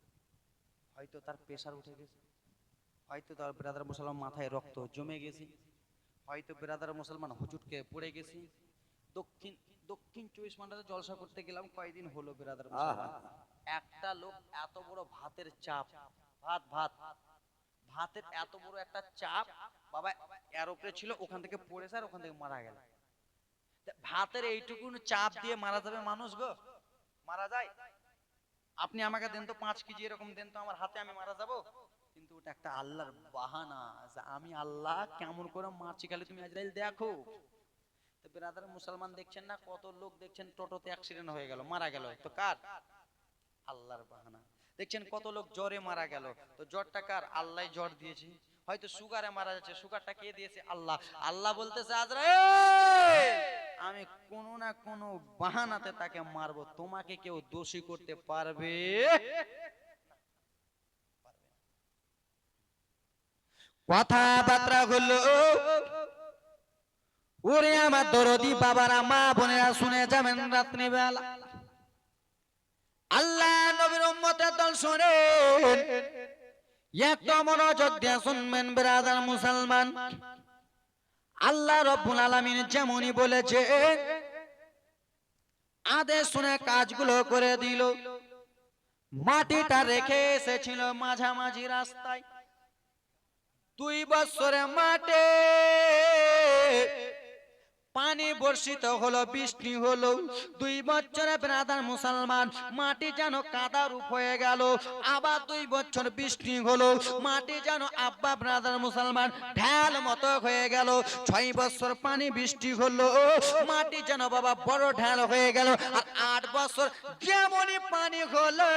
হয়তো তার প্রেসার উঠে গেছে, হয়তো তার ব্রাদার মুসলমান মাথায় রক্ত জমে গেছে, হয়তো ব্রাদার মুসলমান হুজুটকে পড়ে গেছে। দক্ষিণ দক্ষিণ 24 ঘন্টাতে জলসা করতে গেলাম, কয়দিন হলো ব্রাদার মুসলমান, একটা লোক এত বড় ভাতের চাপ, ভাত ভাত ভাতের এত বড় একটা চাপ বাবা এরোপ্লেন ছিল, ওখান থেকে পড়েছে আর ওখান থেকে মারা গেল। ভাতের এইটুকু চাপ দিয়ে মারা যাবে মানুষ গো? মারা যায়? আপনি আমাকে দেন তো 5 কেজি এরকম দেন তো আমার হাতে, আমি মারা যাব? কিন্তু ওটা একটা আল্লাহর বাহানা, যে আমি আল্লাহ কেমন করে মারছি, খালি তুমি আজরাইল দেখো। তো ব্রাদার মুসলমান দেখছেন না, কত লোক দেখছেন টোটোতে অ্যাক্সিডেন্ট হয়ে গেল, মারা গেল, তো কার? আল্লাহর বাহানা। দেখছেন কত লোক জ্বরে মারা গেল, তো জ্বরটা কার? আল্লাহ জ্বর দিয়েছে। হয়তো সুগারে মারা যাচ্ছে, সুগারটা কে দিয়েছে? আল্লাহ। আল্লাহ বলতেছে আজরাইল, আমি কোনো না কোনো বাহানাতে তাকে মারবো, তোমাকে কেউ দোষী করতে পারবে? কথাবার্তা হলো, ওরে আমার দরদি বাবারা, মা বোনেরা শুনে যাবেন রাত্রিবেলা আল্লাহ নবীর উম্মতের দল শোনেন, একটু মনোযোগ দিয়ে শুনবেন ব্রাদার মুসলমান। আল্লাহ রাব্বুল আলামিন যেমনই বলেছে আদেশ শুনে কাজগুলো করে দিল। মাটিটা রেখে এসেছিল মাঝামাঝি রাস্তায়, 2 বছরে মাঠে পানি বর্ষিত হলো, বৃষ্টি হলো। 2 বছরে ব্রাদার মুসলমান মাটি যেন কাদা রূপ হয়ে গেল। আবার 2 বছর বৃষ্টি হলো, মাটি যেন আব্বা ব্রাদার মুসলমান ঢাল মতো হয়ে গেল। 6 বছর পানি বৃষ্টি হলো, মাটি যেন বাবা বড় ঢাল হয়ে গেল। আর 8 বছর যেমনই পানি হলো,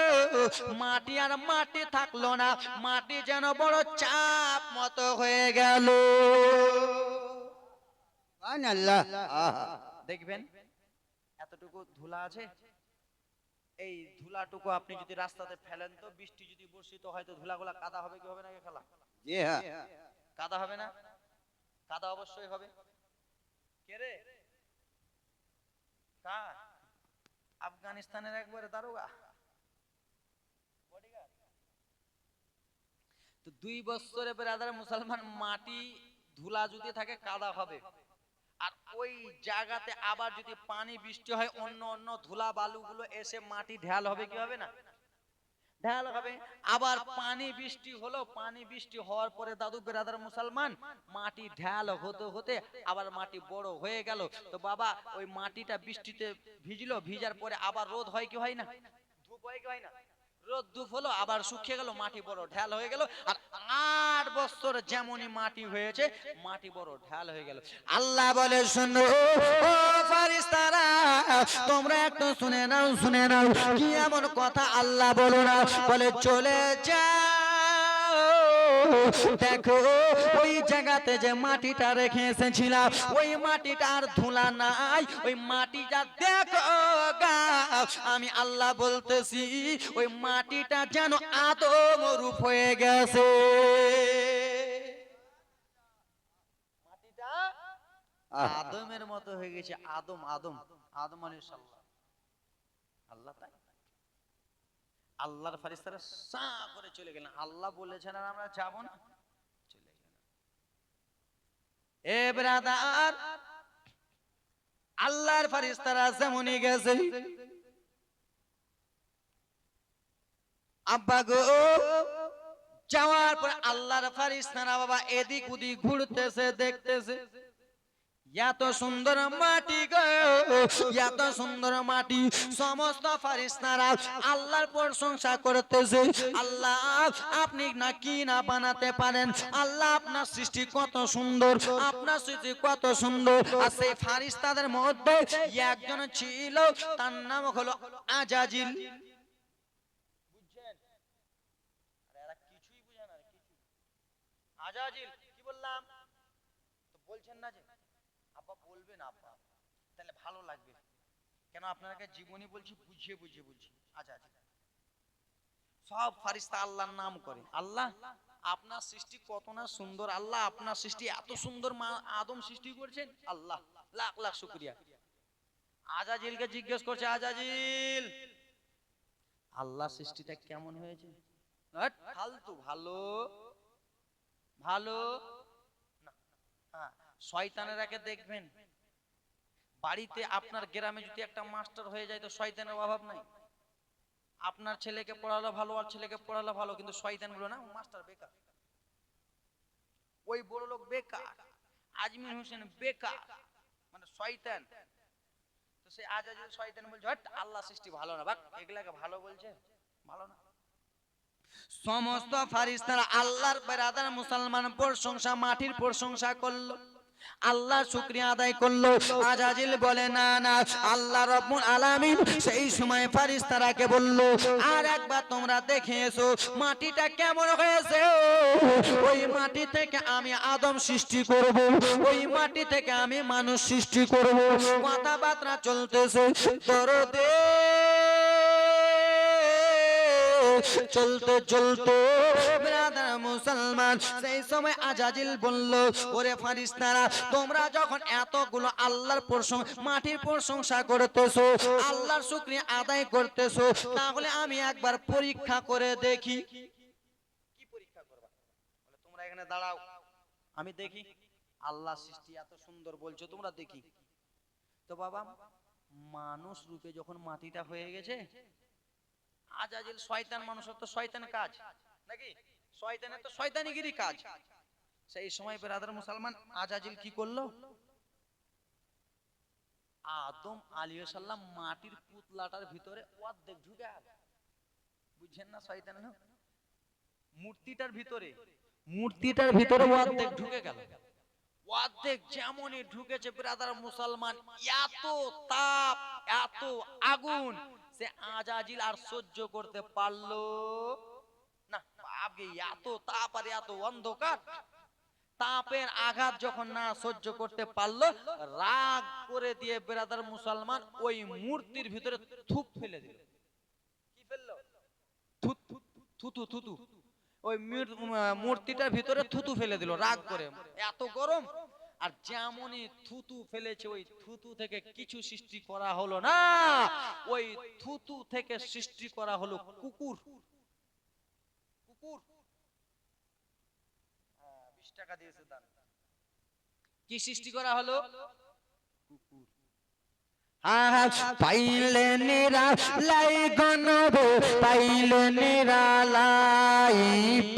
মাটি আর মাটি থাকলো না, মাটি যেন বড় চাপ মতো হয়ে গেল। সুবহানাল্লাহ। আহা। দেখবেন এতটুকু ধুলা আছে, এই ধুলাটুকু আপনি যদি রাস্তাতে ফেলেন, তো বৃষ্টি যদি বর্ষিত হয় তো ধুলাগুলা কাদা হবে কি হবে না? খেলা জি হ্যাঁ। কাদা হবে না? কাদা অবশ্যই হবে। কে রে? কার? আফগানিস্তানের একবারে দারোগা। তো 2 বছরে ব্রাদার মুসলমান মাটি ধুলা যদি থাকে কাদা হবে। আর ওই জায়গাতে আবার যদি পানি বৃষ্টি হয়, অন্য অন্য ধুলা বালুগুলো এসে মাটি ঢাল হবে কি হবে না? ঢাল হবে। আবার পানি বৃষ্টি হলো, পানি বৃষ্টি হওয়ার পরে দাদু ব্রাদার মুসলমান মাটি ঢাল হতে হতে আবার মাটি বড় হয়ে গেল। তো বাবা ওই মাটিটা বৃষ্টিতে ভিজলো, ভিজার পরে আবার রোদ হয় কি হয় না? ধূপ হয় কি হয় না? রোদ ধূপ হলো, আবার শুকিয়ে গেল, মাটি বড় ঢাল হয়ে গেল। আর 8 বছর যেমনই মাটি হয়েছে, মাটি বড় ঢাল হয়ে গেল। আল্লাহ বলে শোনো ও ফারিস্তারা, তোমরা একটু শুনে নাও, শুনে নাও কি এমন কথা আল্লাহ বলো না, বলে চলে যাও, দেখো ওই জায়গাতে যে মাটিটা রেখে এসেছিলাম, ওই মাটিটা আর ধুলা নাই, ওই মাটিটা দেখো গা, আমি আল্লাহ বলতেছি ওই মাটিটা যেন আদম রূপ হয়ে গেছে। মাটিটা আহা। আদমের মতো হয়ে গেছে। আদম আদম আদম আলাইহিস সালাম। আল্লাহ তাই আল্লাহর ফারিস্তারা সা করে চলে গেলেন। আল্লাহ বলেছেন আর আমরা যাব না, চলে গেলেন। এ ব্রাদার, আল্লাহর ফারিস্তারা যেমনই গেছে, আব্বা গো, যাওয়ার পর আল্লাহর ফারিস্তারা বাবা এদিক ওদিক ঘুরতেছে, দেখতেছে এত সুন্দর মাটি গো, এত সুন্দর মাটি। সমস্ত ফারিস্তারা আল্লাহর প্রশংসা করতেছে, আল্লাহ আপনি না কি না বানাতে পারেন, আল্লাহ আপনার সৃষ্টি কত সুন্দর, আপনার সৃষ্টি কত সুন্দর। আর সেই ফারিস্তাদের মধ্যে একজন ছিল, তার নাম হলো আজাজিল। বুঝছেন? আরে এরা কিছুই বুঝে না, কিছু। আজাজিল কি বললাম? তো বলছেন না যে আব্বা বলবেন, আব্বা তাহলে ভালো লাগবে। কেন আপনাকে জীবনী বলছি, বুঝিয়ে বুঝিয়ে বলছি। আজাজিল সব ফারিস্তা আল্লাহর নাম করে। আল্লাহ আপনার সৃষ্টি কত না সুন্দর, আল্লাহ আপনার সৃষ্টি এত সুন্দর, মা আদম সৃষ্টি করেছেন, আল্লাহ লাখ লাখ শুকরিয়া। আজাজিলকে জিজ্ঞেস করছে, আজাজিল আল্লাহ সৃষ্টিটা কেমন হয়েছে? হ্যাট, ফালতু, ভালো ভালো না। হ্যাঁ, শয়তানেরাকে দেখবেন, বাড়িতে আপনার গ্রামে যদি একটা মাস্টার হয়ে যায় তো শয়তানের অভাব নাই। আপনার ছেলেকে পড়ালো ভালো, আর ছেলেকে পড়ালো ভালো, কিন্তু শয়তান গুলো না, মাস্টার বেকার, ওই বড় লোক বেকার, আজমির হোসেন বেকার, মানে শয়তান। তো সে আজাজিল শয়তান বলছে, হট, আল্লাহ সৃষ্টি ভালো না, বাক এগুলাকে ভালো বলছে, ভালো না। সমস্ত ফারিস্তারা আল্লাহর বেরাদার মুসলমান প্রশংসা, মাটির প্রশংসা করলো। আল্লাহ শুকরিয়া আদায় করলো। আজাজিল বলে না না, আল্লাহ রাব্বুল আলামিন সেই সময় ফেরেশতারাকে বলল, আর একবার তোমরা দেখে এসো মাটিটা কেমন হয়েছে। ওই মাটি থেকে আমি আদম সৃষ্টি করব, ওই মাটি থেকে আমি মানুষ সৃষ্টি করব। কথাবার্তা চলতেছে দরদে চলতে চলতে ব্রাদার মুসলমান, সেই সময় আজাজিল বলল, ওরে ফেরেশতারা তোমরা যখন এতগুলো আল্লাহর প্রশংসা, মাটির প্রশংসা করতেছো, আল্লাহর শুকরিয়া আদায় করতেছো, তাহলে আমি একবার পরীক্ষা করে দেখি। কি পরীক্ষা করবা? বলে তোমরা এখানে দাঁড়াও, আমি দেখি আল্লাহ সৃষ্টি এত সুন্দর বলছো, তোমরা দেখি। তো বাবা মানুষ রূপে যখন মাটিটা হয়ে গেছে, আজাজিল শয়তান, মানুষের তো শয়তান কাজ নাকি, শয়তানের তো শয়তানিগিরি কাজ। সেই সময় ব্রাদার মুসলমান আজাজিল কি করলো, আদম আলাইহিস সালাম মাটির পুতলাটার ভিতরে অর্ধেক ঢুকে গেল। বুঝছেন না শয়তান মূর্তিটার ভিতরে অর্ধেক ঢুকে গেল। অর্ধেক যেমনই ঢুকেছে ব্রাদার মুসলমান, এত তাপ এত আগুন, সে আজাজিল আর সহ্য করতে পারলো না। আগে এত তাপ আর এত অন্ধকার, তাপের আঘাত যখন না সহ্য করতে পারলো, রাগ করে দিয়ে ব্রাদার মুসলমান ওই মূর্তির ভিতরে থুপ ফেলে দিল। কি ফেললো? থুতু থুতু। ওই মূর্তিটার ভিতরে থুতু ফেলে দিল রাগ করে, এত গরম। আর যেমনই থুতু ফেলেছে, ওই থুতু থেকে কিছু সৃষ্টি করা হলো না, ওই থুতু থেকে সৃষ্টি করা হলো কুকুর। কুকুর 20 টাকা দিয়েছে দান। কি সৃষ্টি করা হলো? কুকুর। পাইলে নিরালাই গনবে, পাইলে নিরালাই,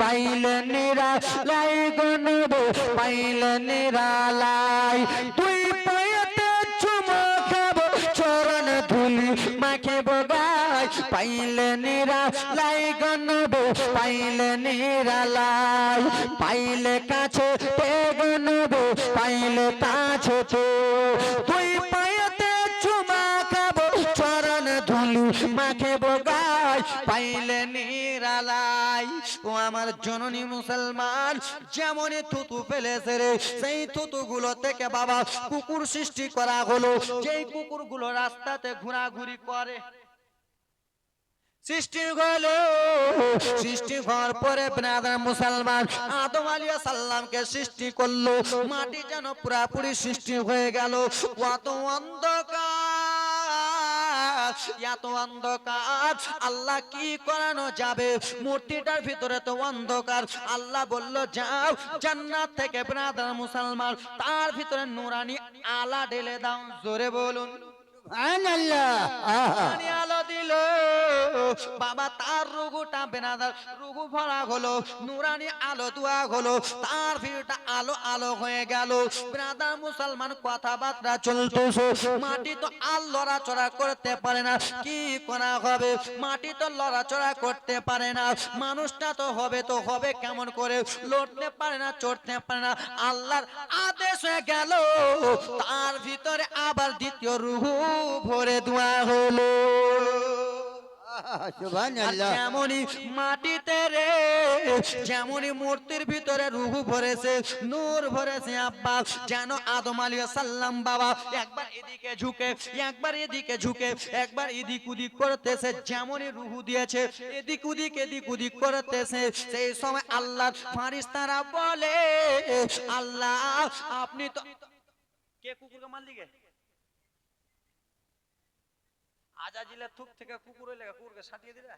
পাইলে নিরালাই গনবে, পাইলে নিরালাই। তুই পাইতে চুমো খাবো, চরণ ধুলি মাখে বগাই, পাইলে নিরালাই গনবে, পাইলে নিরালাই। পাইলে কাছে তে গনবে, পাইলে কাছে তো। তুই পাইতে চুমা খাবো, চরণ ধুলি মাখে বগাই, পাইলে নিরালাই। ও আমার জননী মুসলমান, যেমনই থুতু ফেলেছে রে, সেই থুতু গুলো থেকে বাবা কুকুর সৃষ্টি করা হলো। যেই কুকুরগুলো রাস্তাতে ঘোরাঘুরি করে, সৃষ্টি হলো। সৃষ্টি হওয়ার পরে ব্রাদার মুসলমান আদম আলাইহিস সালামকে সৃষ্টি করলো, মাটি যেন পুরাপুরি সৃষ্টি হয়ে গেল। কত অন্ধকার, এত অন্ধকার, আল্লাহ কি করানো যাবে, মূর্তিটার ভিতরে তো অন্ধকার। আল্লাহ বলল যাও জান্নাত থেকে ব্রাদার মুসলমান তার ভিতরে নুরানি আলা ঢেলে দাও। জোরে বলুন সুবহানাল্লাহ। নুরানি আলো দিল বাবা, তার রুগুটা বেনাদার রুগু ভরা হলো, নুরানি আলো দেওয়া হলো, তার ভিড়টা আলো আলো হয়ে গেল। ব্রাদার মুসলমান কথাবার্তা চলতেছে, মাটি তো আর লড়াচড়া করতে পারে না, কি করা হবে? মাটি তো লড়াচড়া করতে পারে না, মানুষটা তো হবে কেমন করে? লড়তে পারে না, চড়তে পারে না। আল্লাহর আদেশ হয়ে গেল, তার ভিতরে আবার দ্বিতীয় রুহু ভরে দেওয়া হলো। সুবহানাল্লাহ। যেমনই মাটিতে রে, যেমনই মূর্তির ভিতরে রূহ ভরেছে, নূর ভরেছে আব্বা, যেন আদম আলাইহিস সালাম বাবা একবার এদিকে ঝুঁকে, একবার এদিকে ঝুঁকে, একবার এদিক ওদিক করতেছে। যেমনই রূহ দিয়েছে এদিক ওদিক করতেছে। সেই সময় আল্লাহর ফেরেশতারা বলে, আল্লাহ আপনি তো কে কুকুরকে মারলি গে? আজাজিলের থুক থেকে কুকুরের লেগে কুকুরকে সাটিয়ে দিলে।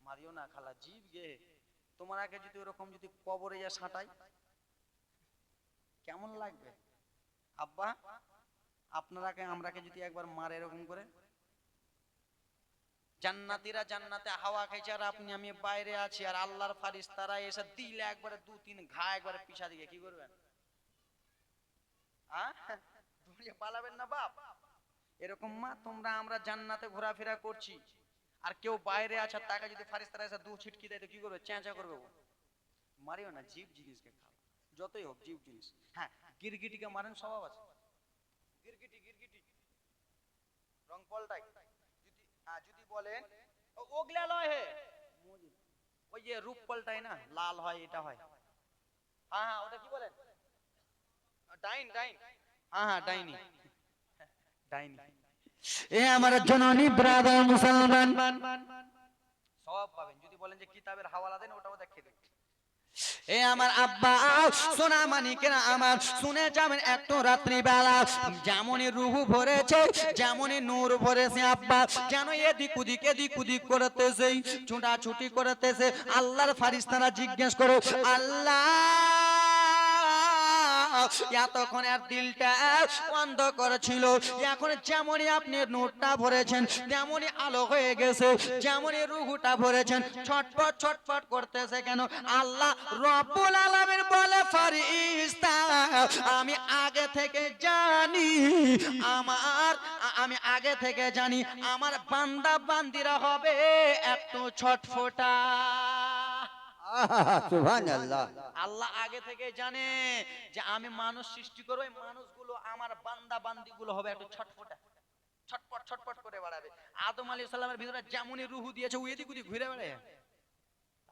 মারিও না খালা, জীব গে। তোমার আগে যদি ওরকম যদি কবরে যা সাঁটাই কেমন লাগবে? আব্বা আপনারাকে আমরাকে যদি একবার মারে এরকম করে, জান্নাতীরা জান্নাতে হাওয়া খাইছে আর আপনি আমি বাইরে আছি, আর আল্লাহর ফেরেশতারা এসে দিলে একবারে 2-3 ঘা একবারে পিছা দিকে, কি করবেন? দৌড়িয়ে পালাবেন না বাপ? এরকম মা তোমরা আমরা জান্নাতে ঘোরাফেরা করছি, আর কেউ বাইরে আছে, তাকে যদি ফেরেশতারা এসে 2 ছিটকি দেয় তো কি করবে? চেঁচা করবে। মারিও না, জীব জিনিসকে খাও। যতই হোক জীব জিনিস। হ্যাঁ, গিরগিটিকে মারেন স্বভাব আছে, গিরগিটি গিরগিটি রং পাল্টাই, যদি বলেন ওগলা লয় হে, ওই যে রূপ পাল্টায় না, লাল হয় এটা হয়, হ্যাঁ হ্যাঁ ওটা কি বলেন, ডাইন ডাইন, হ্যাঁ হ্যাঁ ডাইনি, ডাইনি এ আমার জননী ব্রাদার মুসলমান, সব পাবেন। যদি বলেন যে কিতাবের হাওয়ালা দেন, ওটাও দেখে দিন। এ আমার আব্বা সোনা মানিকেরা আমার শুনে যাবেন একটু রাত্রি বেলা, যেমনই রুহু ভরেছে, যেমনই নূর ভরেছে আব্বা, যেন এদিক ওদিক করতেছে, ছুটাছুটি করতেছে। আল্লাহর ফারিস্তারা জিজ্ঞেস করে, আল্লাহ এতক্ষণ আর দিলটা বন্ধ করেছিল, এখন যেমনই আপনি নূরটা ভরেছেন তেমনই আলো হয়ে গেছে, যেমনই রুহুটা ভরেছেন ছটফট ছটফট করতেছে কেন? আল্লাহ রব্বুল আলামিন বলে, ফারিস্তা আমি আগে থেকে জানি, আমি আগে থেকে জানি আমার বান্দা বান্দিরা হবে একটু ছটফটা। সুবহানাল্লাহ। আল্লাহ আগে থেকে জানে যে আমি মানুষ সৃষ্টি করবো, এই মানুষগুলো আমার বান্দা বান্দিগুলো হবে একটু ছটফটা, ছটপট ছটপট করে বেড়াবে। আদম আলাইহিস সালামের ভিতরে যেমনই রুহু দিয়েছে, ও এদিক ওদিক ঘুরে বেড়ায়।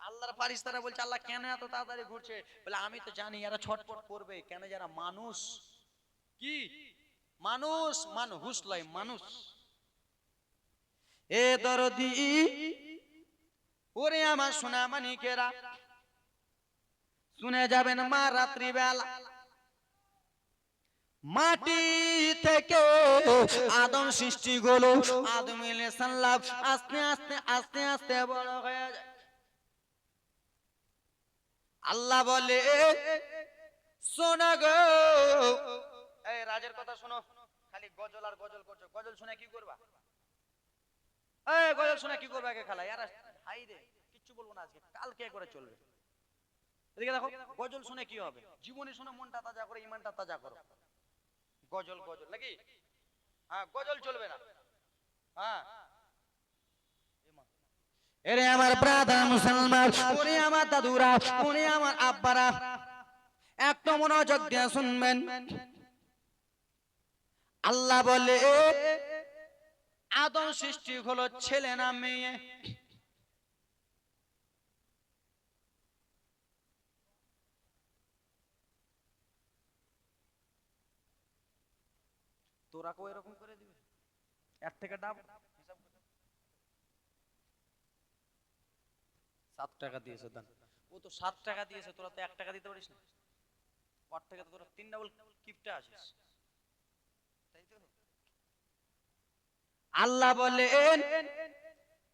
আল্লাহর ফারিস্তারা বলছে, আল্লাহ কেন এত তাড়াতাড়ি ঘুরছে? বলে আমি তো জানি এরা ছটপট করবে, কেন যারা মানুষ, কি মানুষ, মানুষ লয় মানুষ। এ দরদি ওরে আমার সোনা মানিকেরা, শুনে যাবেন মা রাত্রি বেলা মাটি থেকে আদম সৃষ্টি হলো, আদম আলাইহিস সালাম আস্তে আস্তে আস্তে আস্তে বড় হয়ে যায়। আল্লাহ বলে, শোনো গো, এই রাজের কথা শোনো, খালি গজল আর গজল করছো, গজল শুনে কি করবা? এই গজল শুনে কি করবে? আগে খালা ইয়ারা হাই রে, কিচ্ছু বলবো না আজকে, কালকে করে চলবে। এদিকে দেখো, গজল শুনে কি হবে? জীবনী শুনে মনটা তাজা করে, ইমানটা তাজা করো। গজল গজল নাকি? হ্যাঁ, গজল চলবে না। হ্যাঁ, এরে আমার ব্রাদার মুসলমান, ওরে আমার দাদুরা, ওরে আমার আব্বারা, একটু মনোযোগ দিয়ে শুনবেন। আল্লাহ বলে, আদম সৃষ্টি হলো ছেলে না মেয়ে? তোরা কেউ এরকম করে দিবে? এর থেকে ডাব হিসাব করে 7 টাকা দিয়েছে দান, ও তো 7 টাকা দিয়েছে, তোরা তো 1 টাকা দিতে পারিস না। ওর থেকে তো তোরা 3 ডাবল কিপটা আছিস, তাই তো? আল্লাহ বলেন,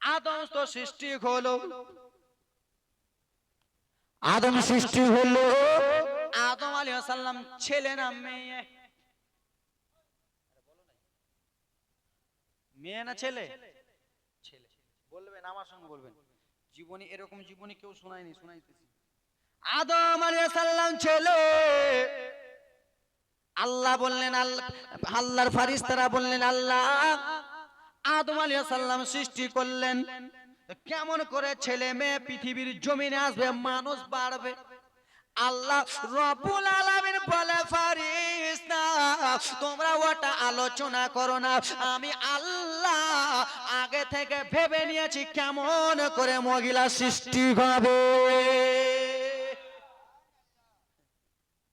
আদম তো সৃষ্টি হলো, আদম সৃষ্টি হলো, আদম আলাইহিস সালাম ছেলে না মেয়ে? মেয়ে না ছেলে? ছেলে। বলবেন, আমার সঙ্গে বলবেন, জীবনী এরকম জীবনী কেউ শোনায়নি, শোনাইতেছি। আদম আলাইহিস সালাম ছেলে। আল্লাহ বললেন, আল্লাহর ফারিস্তারা বললেন, আল্লাহ আদম আলাইহিস সালাম সৃষ্টি করলেন, কেমন করে ছেলে মেয়ে পৃথিবীর জমিনে আসবে, মানুষ বাড়বে? আল্লাহ রব্বুল আলামিন বলে, ফারিস্তা তোমরা ওটা আলোচনা করো না, আমি আল্লাহ আগে থেকে ভেবে নিয়েছি কেমন করে মহিলা সৃষ্টি হবে।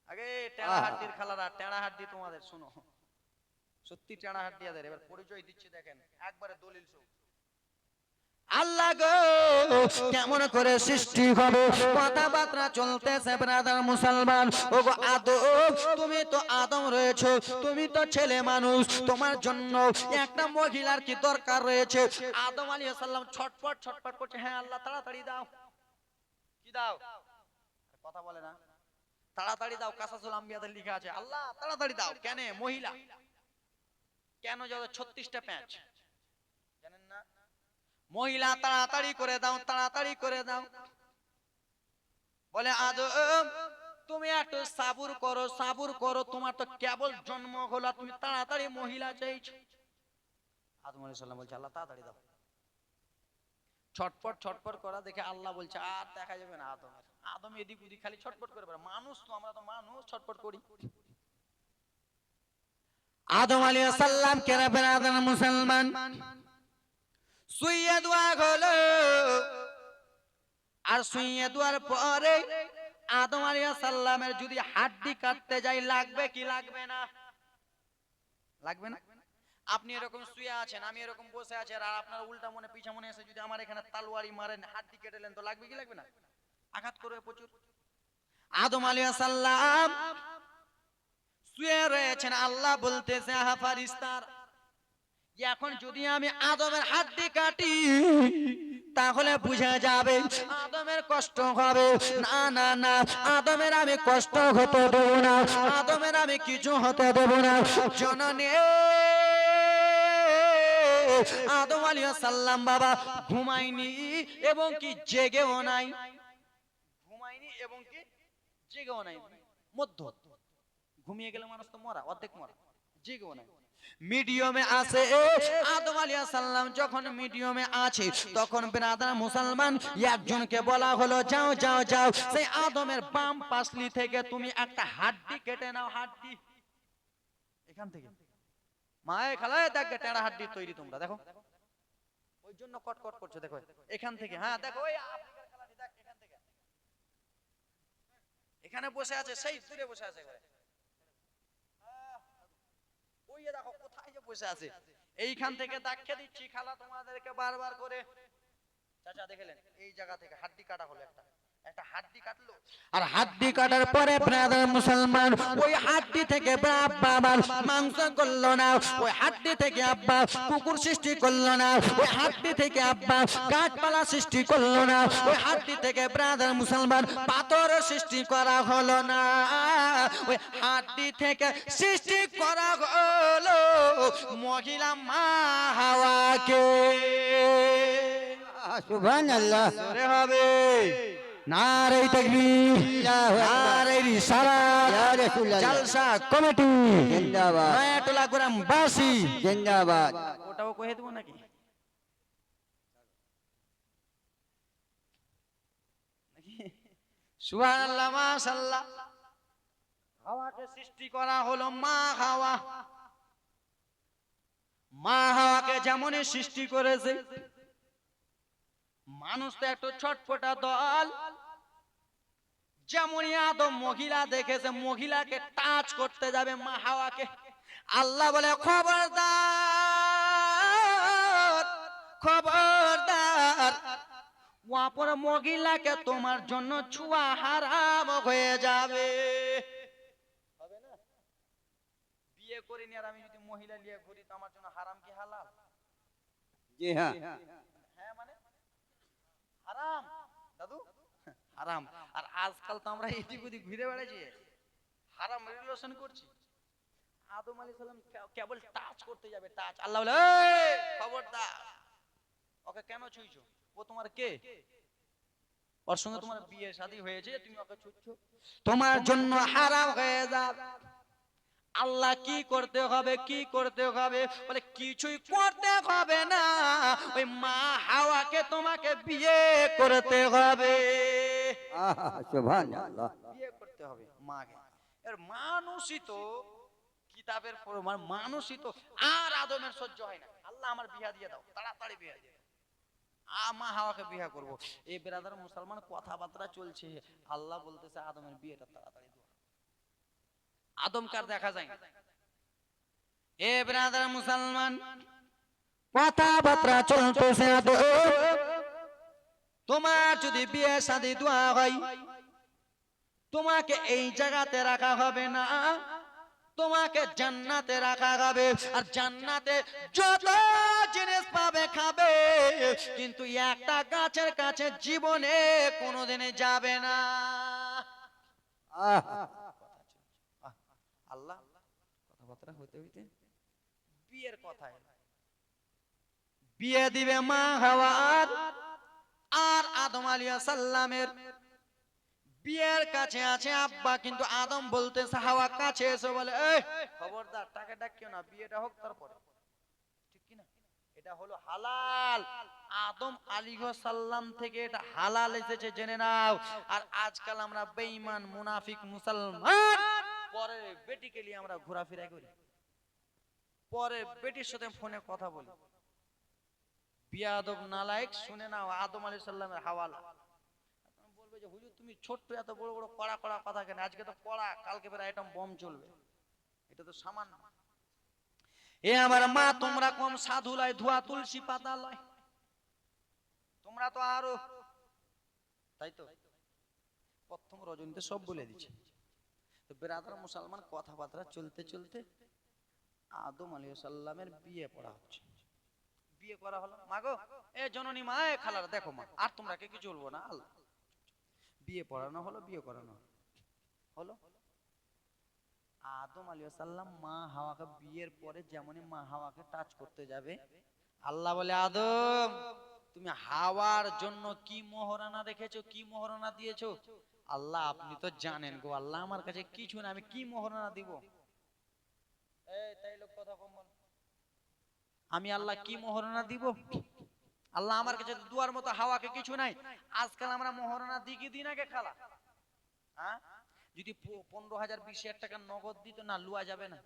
আগে টেড়া হাড্ডির খালারা, টেড়া হাড্ডি তোমাদের, শোনো, সত্যি টেড়া হাড্ডি আদের। এবার পরিচয় দিচ্ছি, দেখেন একবারে দলিল সহ। আল্লাহ গো কেমন করে সৃষ্টি হবে, কথাবার্তা চলতেছে ব্রাদার মুসলমান। ও গো আদম, তুমি তো আদম রয়েছো, তুমি তো ছেলে মানুষ, তোমার জন্য একটা মহিলার কি দরকার রয়েছে? আদম আলাইহিস সালাম ছটপট ছটপট করছে, হ্যাঁ আল্লাহ তাড়াতাড়ি দাও। কি দাও? কথা বলে না, তাড়াতাড়ি দাও। কাসাসুল আম্বিয়াতে লেখা আছে, আল্লাহ তাড়াতাড়ি দাও। কেন মহিলা? কেন? যত 36টা প্যাঁচ, জানেন না? মহিলা তাড়াতাড়ি করে দাও, তাড়াতাড়ি করে দাও। বলে, আদম তুমি একটু সাবুর করো, সাবুর করো, তোমার তো কেবল জন্ম হলো, তুমি তাড়াতাড়ি মহিলা চাইছো। আদম আলাইহিস সালাম বলছে, আল্লাহ তাড়াতাড়ি দাও। ছটপট ছটপট করা দেখে আল্লাহ বলছে, আর দেখা যাবে না আদমের, আদম এদিক ওদিক খালি ছটফট করে বেড়ায়। মানুষ তো, আমরা তো মানুষ, ছটফট করি। আদম আলাইহিস সালাম কেন বেরাদার মুসলমান শুইয়ে দোয়া হলো, আর শুইয়ে দোয়ার পরে আদম আলাইহিস সালামের যদি হাড্ডি কাটতে যাই লাগবে কি লাগবে না? লাগবে না? আপনি এরকম শুয়ে আছেন, আমি এরকম বসে আছি, আর আপনার উল্টা মনে পিছা মনে এসে যদি আমার এখানে তালওয়ারি মারেন, হাড্ডি কেটে নেন, তো লাগবে কি লাগবে না? আঘাত করবে প্রচুর। আদম আলাইহিস সালাম শুয়ে রয়েছেন, আল্লাহ বলতেছে হা ফারিস্তার, এখন যদি আমি আদমের হাড্ডি কাটি তাহলে বুঝা যাবে আদমের কষ্ট হবে। না না না, আদমের আমি কষ্ট হতে দেব না, আদমের আমি কিছু হতে দেব না। জননী আদম আলাইহিস সালাম বাবা ঘুমায়নি এবং কি জেগেও নাই, ঘুমায়নি এবং কি জেগেও নাই, মধ্য। ঘুমিয়ে গেলে মানুষ তো মরা, অর্ধেক মরা, জেগেও নাই, মিডিয়ামে আছে। আদম আলাইহিস সালাম যখন মিডিয়ামে আছে, তখন ব্রাদার মুসলমান একজনকে বলা হলো যাও যাও যাও, সেই আদমের বাম পাশলি থেকে তুমি একটা হাড্ডি কেটে নাও, হাড্ডি এখান থেকে। মায়ে খালায় দেখবে টেড়া হাড্ডি তৈরি, তোমরা দেখো ওই জন্য কটকট করছে, দেখো এখান থেকে। হ্যাঁ দেখো ওই আফ্রিকার খেলাটি দেখ, এখান থেকে, এখানে বসে আছে, সেই দূরে বসে আছে, ওই দেখো কোথায় যে বসে আছে। এইখান থেকে দেখিয়ে দিচ্ছি খালা তোমাদেরকে বারবার করে। চাচা দেখলেন এই জায়গা থেকে হাড্ডি কাটা হলো, একটা একটা হাড্ডি কাটলো, আর হাড্ডি কাটার পরে ব্রাদার মুসলমান ওই হাড্ডি থেকে বাবার মাংস করলো না, ওই হাড্ডি থেকে আব্বা কুকুর সৃষ্টি করলো না, ওই হাড্ডি থেকে আব্বা গাছপালা সৃষ্টি করলো না, ওই হাড্ডি থেকে ব্রাদার মুসলমান পাথর সৃষ্টি করা হলো না, ওই হাড্ডি থেকে সৃষ্টি করা হলো মহিলা মা হাওয়াকে। সুবহানাল্লাহ। জোরে হবে নারে তাকবীর, নারে রিসালাত, ইয়া রাসূলুল্লাহ। জলসা কমিটি জিন্দাবাদ। নয়াটোলা গ্রামবাসী জিন্দাবাদ। ওটাও কহে দেবো নাকি? সুবহানাল্লাহ মাশাআল্লাহ। হাওয়াকে সৃষ্টি করা হলো মা হাওয়া। মা হাওয়াকে যেমনই সৃষ্টি করেছে, মানুষ তো একটু ছটপটা দল, যেমনই আদম মহিলা দেখেছে, মহিলাকে টাচ করতে যাবে মা হাওয়াকে, আল্লাহ বলে খবরদার খবরদার, ওয়াপর মহিলাকে তোমার জন্য ছুয়া হারাম হয়ে যাবে। হবে না? বিয়ে করিনি আর আমি যদি মহিলা নিয়ে ঘুরি, তো আমার জন্য হারাম কি হালাল? জি হ্যাঁ। হ্যাঁ মানে হারাম দাদু, হারাম। আর আজকাল তো আমরা এদিক ওদিক ঘুরে বেড়াচ্ছি, হারাম রিলেশন করছি। আদম আলাইহিস সালাম কেবল টাচ করতে যাবে, টাচ, আল্লাহ বলে এই খবরদার, ওকে কেন ছুঁইছো? ও তোমার কে? ওর সঙ্গে তোমার বিয়ে শাদী হয়েছে, তুমি ওকে ছুঁচ্ছো, তোমার জন্য হারাম হয়ে যাবে। আল্লাহ কি করতে হবে, কি করতে হবে? বলে কিছুই করতে হবে না, ওই মা হাওয়াকে তোমাকে বিয়ে করতে হবে, সুবহানাল্লাহ। বিয়ে করতে হবে মাকে। এর মানুষই তো কিতাবের প্রমাণ, মানুষই তো। আর আদমের সহ্য হয় না, আল্লাহ আমার বিয়া দিয়ে দাও, তাড়াতাড়ি বিয়া দিয়ে দাও, মা হাওয়াকে বিয়া করব। এই বেরাদার মুসলমান কথাবার্তা চলছে, আল্লাহ বলতেছে আদমের বিয়েটা তাড়াতাড়ি দাও। আদমকে আর দেখা যায় না। এ ব্রাদার মুসলমান কথাবার্তা চলতেছে, তোমার যদি বিয়ে শাদী দোয়া হয়, তোমাকে এই জায়গাতে রাখা হবে না, তোমাকে জান্নাতে রাখা হবে। আর জান্নাতে যত জিনিস পাবে খাবে, কিন্তু একটা গাছের কাছে জীবনে কোনোদিনে যাবে না। আল্লাহ কথাবার্তা হইতে হইতে বিয়ের কথা এলো। বিয়ে দিবে মা হাওয়ার আর আদম আলাইহিস সালামের। বিয়ের কাছে আছে আব্বা, কিন্তু আদম বলতেছে হাওয়া কাছে এসে বলে এই খবরদার, টাকা ডাকিও না, বিয়েটা হোক তারপরে, ঠিক কি না? এটা এটা হলো হালাল। আদম আলাইহিস সালাম থেকে এটা হালাল এসেছে, জেনে নাও। আর আজকাল আমরা বেঈমান মুনাফিক মুসলমান পরের বেটিকে নিয়ে আমরা ঘোরাফেরা করি, পরের বেটির সাথে ফোনে কথা বলি। বিয়াদব নালায়েক, শুনে নাও আদম আলাইহিস সালামের হাওয়ালা। বলবে যে হুজুর তুমি ছোট্ট এত বড় বড় কড়া কড়া কথা কেন? আজকে তো কড়া, কালকে ফের আইটেম বম চলবে। এটা তো সামান্য। এ আমার মা, তোমরা কম সাধু লয়, ধোয়া তুলসী পাতা লয়, তোমরা তো আরো, তাই তো প্রথম রজনীতে সব বলে দিচ্ছে। তো বেরাদার মুসলমান, কথাবার্তা চলতে চলতে আদম আলাইহিস সালামের বিয়ে পড়া হচ্ছে। বিয়ে করা হলো। মাগো এ জননী মা, এ খালার দেখো মা, আর তোমরা কে কিছু বলবো না, আল্লাহ। বিয়ে পড়ানো হলো, বিয়ে করানো হলো। আদম আলাইহিস সালাম মা হাওয়াকে বিয়ের পরে যেমনই মা হাওয়াকে টাচ করতে যাবে, আল্লাহ বলে আদম তুমি হাওয়ার জন্য কি মোহরানা রেখেছো, কি মোহরানা দিয়েছো? আল্লাহ আপনি তো জানেন গো আল্লাহ, আমার কাছে কিছু না, আমি কি মোহরানা দিব? এই তাই লোক কথা কম বল। আমি আল্লাহ কি মোহরানা দিব? আল্লাহ আমার কাছে দুয়ার মতো হাওয়াকে কিছু নাই। আজকাল আমরা মোহরানা দিই কি দিই না কে খালা? হ্যাঁ, যদি 15,000 20,000 টাকা নগদ দিত না, লুয়া যাবে না,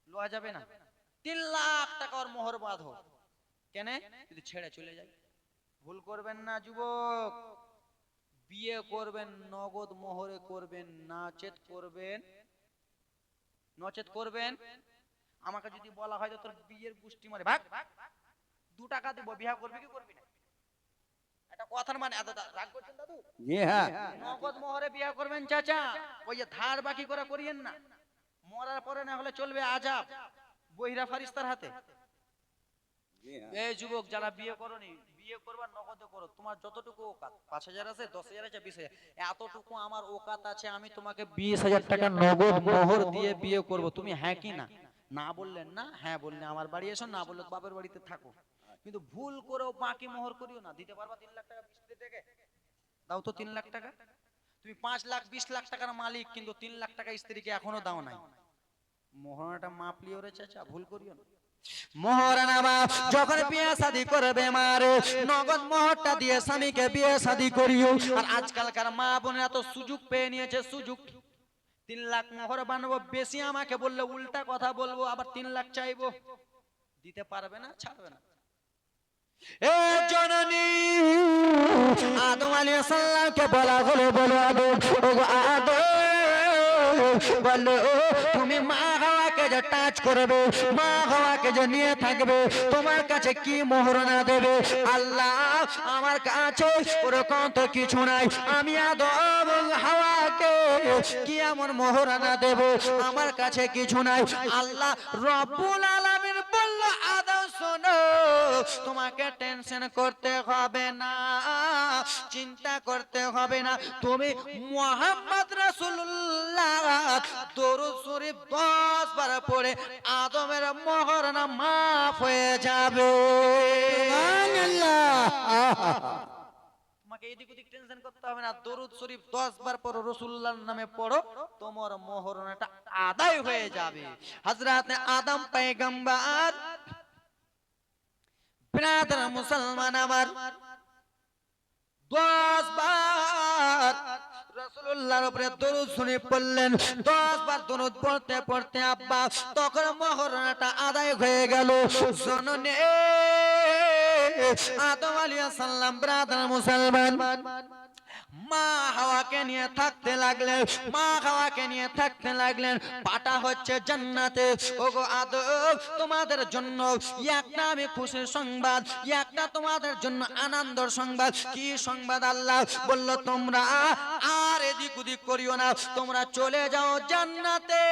লুয়া যাবে না। 3 লাখ টাকা ওর মোহর বাঁধো, কেন? যদি ছেড়ে চলে যায়। ভুল করবেন না যুবক, বিয়ে করবেন নগদ মোহরে করবেন, নাচেত করবেন, নচেত করবেন। আমাকে যদি বলা হয় তোর বিয়ের গুষ্টি মারে ভাগ, 2 টাকা দিব, বিয়ে করবি কি করবি না? এটা কথার মানে এত রাগ করছেন দাদু? জি হ্যাঁ। নগদ মোহরে বিয়ে করবেন চাচা, ওই যে ধার বাকি করে করিয়েন না। মরার পরে না হলে চলবে আযাব বহিরা ফারিস্তার হাতে। জি হ্যাঁ। এই যুবক যারা বিয়ে করনি, বিয়ে করবার নগদে করো। তোমার যতটুকু ওকাত, 5,000 আছে, 10,000 আছে, 20,000, এতটুকু আমার ওকাত আছে, আমি তোমাকে 20,000 টাকা নগদ মোহর দিয়ে বিয়ে করব। তুমি হ্যাঁ কি না? না বললেন না, হ্যাঁ বললে আমার বাড়ি এসো, না বললে বাপের বাড়িতে থাকো। কিন্তু ভুল করেও বাকি মোহর করিও না। দিতে পারবা 3 লাখ টাকা কিস্তি থেকে? দাও তো 3 লাখ টাকা। তুমি 5 লাখ 20 লাখ টাকার মালিক, কিন্তু 3 লাখ টাকা স্ত্রীকে এখনো দাও নাই। মোহরটা মাপ লিও রে চাচা, ভুল করিও না। মোহরানা মা যখন বিয়ে শাদী করবে মারে, নগদ মোহরটা দিয়ে স্বামীকে বিয়ে শাদী করিও। আর আজকালকার মা বোনেরা তো সুযোগ পেয়ে নিয়েছে, সুযোগ। 3 লাখ মোহর বানাবো, বেশি আমাকে বললে উল্টা কথা বলবো, আবার 3 লাখ চাইবো। দিতে পারবে না, ছাড়বে না। এ জননী, আদম আলাইহিস সালামকে বলা হলো, বলো আদম, ওগো আদম, বলো তুমি মা হাওয়াকে যে টাচ করবে, মা হাওয়াকে যে নিয়ে থাকবে, তোমার কাছে কি মোহরানা দেবে? আল্লাহ আমার কাছে ওরকম তো কিছু নাই, আমি আদম হাওয়াকে কি এমন মোহরানা দেব? আমার কাছে কিছু নাই। আল্লাহ রব্বুল আলামিন বলল, আদম শোনো, তোমাকে টেনশন করতে হবে না, চিন্তা করতে হবে না। তুমি মুহাম্মদ রাসূলুল্লাহ দরুদ শরীফ 10 বার পড়ে আদমের মোহরানা মাফ হয়ে যাবে। সুবহানাল্লাহ। তোমাকে এদিক ওদিক টেনশন করতে হবে না। দরুদ শরীফ 10 বার পড়ো, রাসূলুল্লাহর নামে পড়ো, তোমার মোহরানাটা আদায় হয়ে যাবে। হযরত আদম পয়গম্বর, ব্রাদার মুসলমান আমার, 10 বার রাসূলুল্লাহর উপরে দরুদ শরীফ পড়লেন। 10 বার দরুদ পড়তে পড়তে আব্বা তখন মোহরানাটা আদায় হয়ে গেল। জননী আদম আলাইহিস সালাম, ব্রাদার মুসলমান, মা হাওয়াকে নিয়ে থাকতে লাগলেন, মা হাওয়াকে নিয়ে থাকতে লাগলেন। পাটা হচ্ছে জান্নাতে। ওগো আদম, তোমাদের জন্য একটা আমি খুশির সংবাদ, একটা তোমাদের জন্য আনন্দের সংবাদ। কি সংবাদ? আল্লাহ বলল, তোমরা আর এদিক ওদিক করিও না, তোমরা চলে যাও জান্নাতে,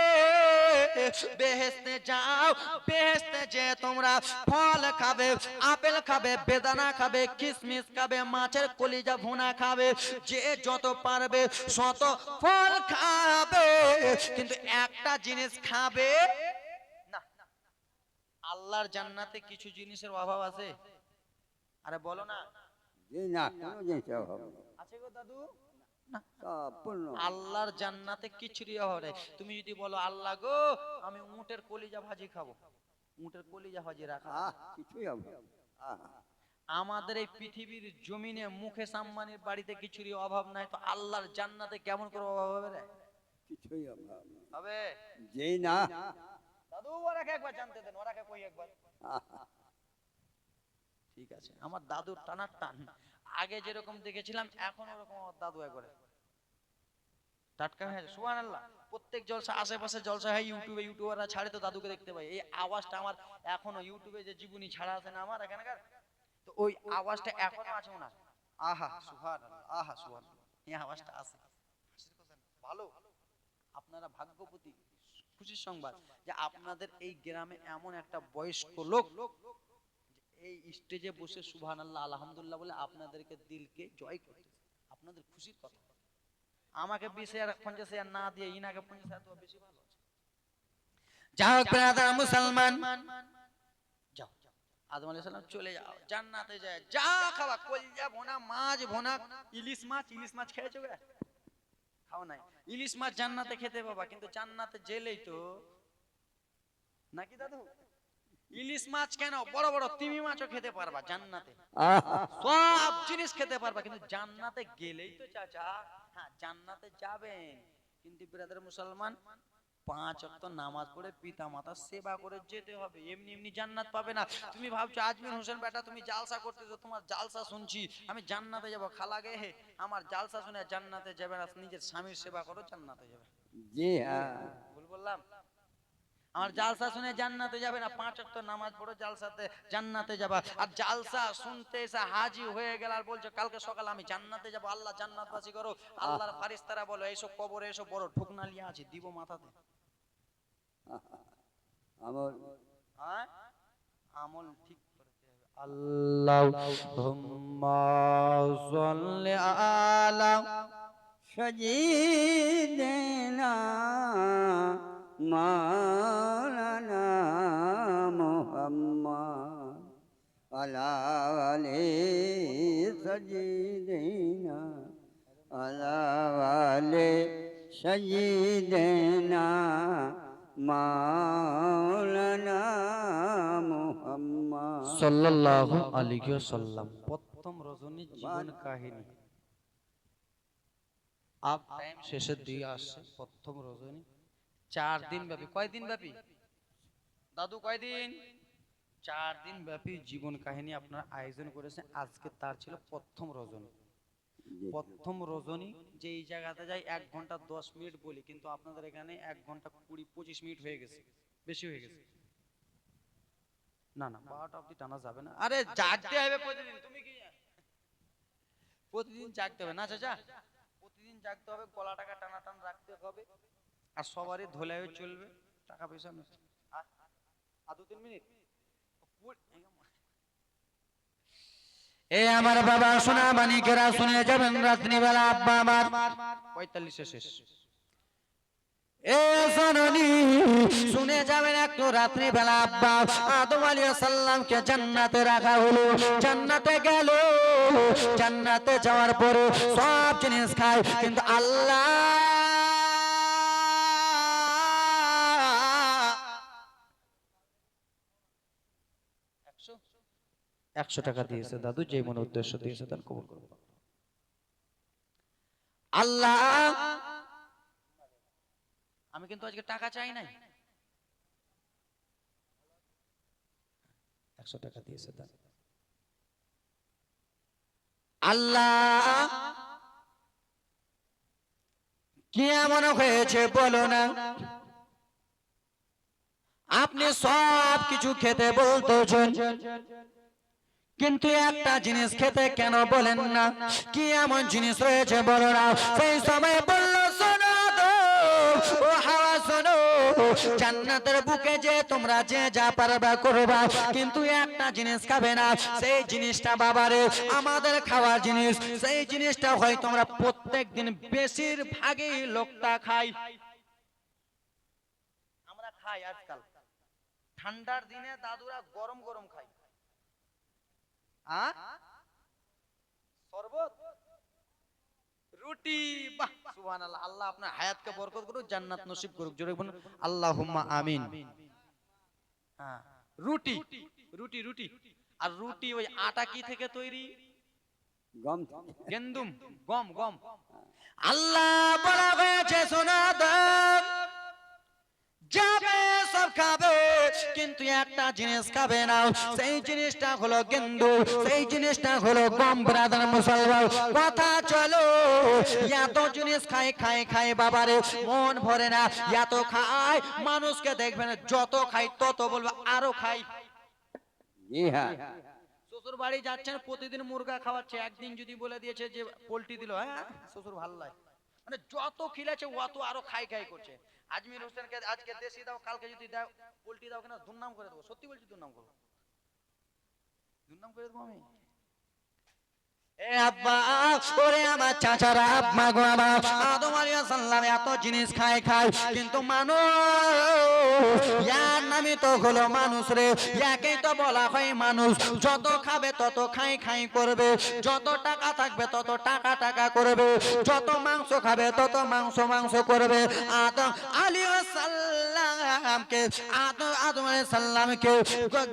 বেহেশতে যাও। বেহেশতে যে তোমরা ফল খাবে, আপেল খাবে, বেদানা খাবে, কিশমিশ খাবে, মাছের কলিজা ভুনা খাবে, যে যত পারবে শত ফল খাবে, কিন্তু একটা জিনিস খাবে না। আল্লাহর জান্নাতে কিছু জিনিসের অভাব আছে? আরে বলো না। জি না, কোনো জিনিসের অভাব নেই। আছে গো দাদু? না। সব পূর্ণ। আল্লাহর জান্নাতে কিছুরই অভাব নেই। তুমি যদি বলো আল্লাহ গো আমি উটের কলিজা ভাজি খাবো, উটের কলিজা হজে রাখা কিছুই হবে না। আমাদের এই পৃথিবীর জমিনে মুকেশ আম্বানির বাড়িতে কিছুরই অভাব নাই, তো আল্লাহর জান্নাতে কেমন করে অভাব হবে রে? কিছুই অভাব নেই। হবে। যেই না দাদু ওরাকে একবার জানতে দেন, ওরাকে কই একবার। ঠিক আছে, আমার দাদুর টানার টান আগে যেরকম দেখেছিলাম এখন ওরকম আমার দাদু একবারে টাটকা হয়ে আছে। সুবহানাল্লাহ। প্রত্যেক জলসা, আশেপাশে জলসা হয়, ইউটিউবে ইউটিউবাররা ছাড়ে তো দাদুকে দেখতে পাই। এই আওয়াজটা আমার এখনো ইউটিউবে যে জীবনী ছাড়া আছে না আমার এখানকার, তো ওই আওয়াজটা এখনো আছে ওনার। আহা সুবহানাল্লাহ, আহা সুবহানাল্লাহ, এই আওয়াজটা আছে। ভালো, আপনারা ভাগ্যবতী। খুশির সংবাদ যে আপনাদের এই গ্রামে এমন একটা বয়স্ক লোক এই স্টেজে বসে সুবহানাল্লাহ আলহামদুলিল্লাহ বলে আপনাদেরকে দিলকে জয় করতেছে। আপনাদের খুশির কথা। আমাকে 20,000 50,000 না দিয়ে ইনাকে 50,000 তো বেশি ভালো আছে। যাও ব্রাদার মুসলমান, যাও, আদম আলাইহিস সালাম চলে যাও, জান্নাতে যায়, যা খাওয়া কলজা ভুনা, মাছ ভুনা, ইলিশ মাছ খেয়েছো গে? খাও নাই। ইলিশ মাছ জান্নাতে খেতে পাবা, কিন্তু জান্নাতে জেলেই তো নাকি দাদু? ইলিশ মাছ কেন, বড় বড় তিমি মাছও খেতে পারবা জান্নাতে, সব জিনিস খেতে পারবা, কিন্তু জান্নাতে গেলেই তো চাচা, হ্যাঁ জান্নাতে যাবেন, কিন্তু ব্রাদার মুসলমান 5 ওয়াক্ত নামাজ পড়ে পিতা মাতার সেবা করে যেতে হবে। এমনি এমনি জান্নাত পাবে না। তুমি ভাবছো আজমির হোসেন বেটা তুমি জালসা করতেছো, তোমার জালসা শুনছি আমি জান্নাতে যাব, খালাগে হে আমার জালসা শুনে জান্নাতে যাবে না, নিজের স্বামীর সেবা করো জান্নাতে যাবে। জি হ্যাঁ, ভুল বললাম? আমার জালসা শুনে জান্নাতে যাবে না, 5 ওয়াক্ত নামাজ পড়ো জালসাতে জান্নাতে যাবা। আর জালসা শুনতে এসে হাজি হয়ে গেল আর বলছো কালকে সকালে আমি জান্নাতে যাব, আল্লাহ জান্নাতবাসী করো। আল্লাহর ফারিস্তারা বলো এইসব কবরে এসব বড় ঠুকনালিয়া আছে, দিব মাথাতে। আমার হ্যাঁ, আমল ঠিক করতে হবে। আল্লাহুম্মা সাল্লি আলা সজিদেনা মাওলানা মুহাম্মদ আলা আলি সজিদেনা আলা আলি সজিদেনা মাওলানা মুহাম্মদ সাল্লাল্লাহু আলাইহি ওয়াসাল্লাম। প্রথম রজনীর জীবন কাহিনী আপ টাইম শেষের দিকে আসছে। প্রথম রজনী 4 দিন ব্যাপী, কয়দিন ব্যাপী দাদু, কয়দিন? 4 দিন ব্যাপী জীবন কাহিনী আপনার আয়োজন করেছে। আজকে তার ছিল প্রথম রজনী। প্রথম রজনী যে এই জায়গাতে যাই 1 ঘন্টা 10 মিনিট বলি, কিন্তু আপনাদের এখানে 1 ঘন্টা 20-25 মিনিট হয়ে গেছে, বেশি হয়ে গেছে। না না 12টা অবধি টানা যাবে না। আরে জাগতে হবে প্রতিদিন, তুমি কি প্রতিদিন জাগতে হবে না চাচা? প্রতিদিন জাগতে হবে, গলা টাকা টানা টান রাখতে হবে, আর সবারই ধোলায় চলবে, টাকা পয়সা নষ্ট। আর 2-3 মিনিট এ আমার বাবা সোনা মানিকেরা শুনে যাবেন রাত্রিবেলা আব্বা আমার 45 শেষ। এ জননী শুনে যাবেন একটু রাত্রিবেলা আব্বা আদম আলাইহিস সালামকে জান্নাতে রাখা হলো, জান্নাতে গেল, জান্নাতে যাওয়ার পরে সব জিনিস খায়, কিন্তু আল্লাহ 100 টাকা দিয়েছে দাদু, যে মনে উদ্দেশ্য দিয়েছে তার কবুল করব। আল্লাহ আমি কিন্তু আজকে টাকা চাই নাই, 100 টাকা দিয়েছে দাদু। আল্লাহ কি এমন হয়েছে বলো না, আপনি সব কিছু খেতে বলতেছেন, কিন্তু একটা জিনিস খেতে কেন বলেন না? কি এমন জিনিস রয়েছে বলো না? সেই সময় বললো শোনো গো, ও হাওয়া শোনো, জান্নাতের বুকে যে তোমরা যে যা পারবা করবা, কিন্তু একটা জিনিস খাবে না। সেই জিনিসটা বাবারে আমাদের খাওয়ার জিনিস, সেই জিনিসটা হয় তোমরা প্রত্যেক দিন বেশিরভাগই লোকটা খাই, আমরা খাই আজকাল। ঠান্ডার দিনে দাদুরা গরম গরম খাই, শরবত, রুটি। বাহ সুবহানাল্লাহ, আল্লাহ আপনার হায়াতকে বরকত করুক, জান্নাত নসিব করুক, জোরে বলুন আল্লাহুম্মা আমিন। হ্যাঁ রুটি রুটি রুটি আর রুটি ওই আটা কি থেকে তৈরি? গম গেন্দুম, গম গম। আল্লাহ বলা হয়েছে শোনা দাও, যাবে সব খাবে কিন্তু একটা জিনিস খাবে না, সেই জিনিসটা হলো গেন্দু, সেই জিনিসটা হলো গম। ব্রাদার মুসলমান কথা চলো, এত জিনিস খাই খাই খাই বাবারে মন ভরে না, এত খাই মানুষকে দেখবে না, যত খাই তত বলবে আরো খাই। জি হ্যাঁ শ্বশুর বাড়ি যাচ্ছেন প্রতিদিন মুরগা খাওয়াচ্ছে, একদিন যদি বলে দিয়েছে যে পোল্ট্রি দিল, হ্যাঁ শ্বশুর ভালো লাগে, মানে যত খিলেছে অত আরো খাই খাই করছে। আজমির হোসেনকে আজকে দেশি দাও, কালকে যদি দাও পোল্ট্রি দাও, কেন দুর্নাম করে দেবো, সত্যি বলছি দুর্নাম করবো, দুর্নাম করে দেবো আমি। এ আব্বা ওরে আমার চাচারা আব্বা গো আমার আদম আলাইহিস সালাম এত জিনিস খায় খায় কিন্তু মানুষ ইয়ার নামই তো হলো মানুষ রে, একেই তো বলা হয় মানুষ। যত খাবে তত খাই খাই করবে, যত টাকা থাকবে তত টাকা টাকা করবে, যত মাংস খাবে তত মাংস মাংস করবে। আদম আলাইহিস সালামকে আদম আলাইহিস সালামকে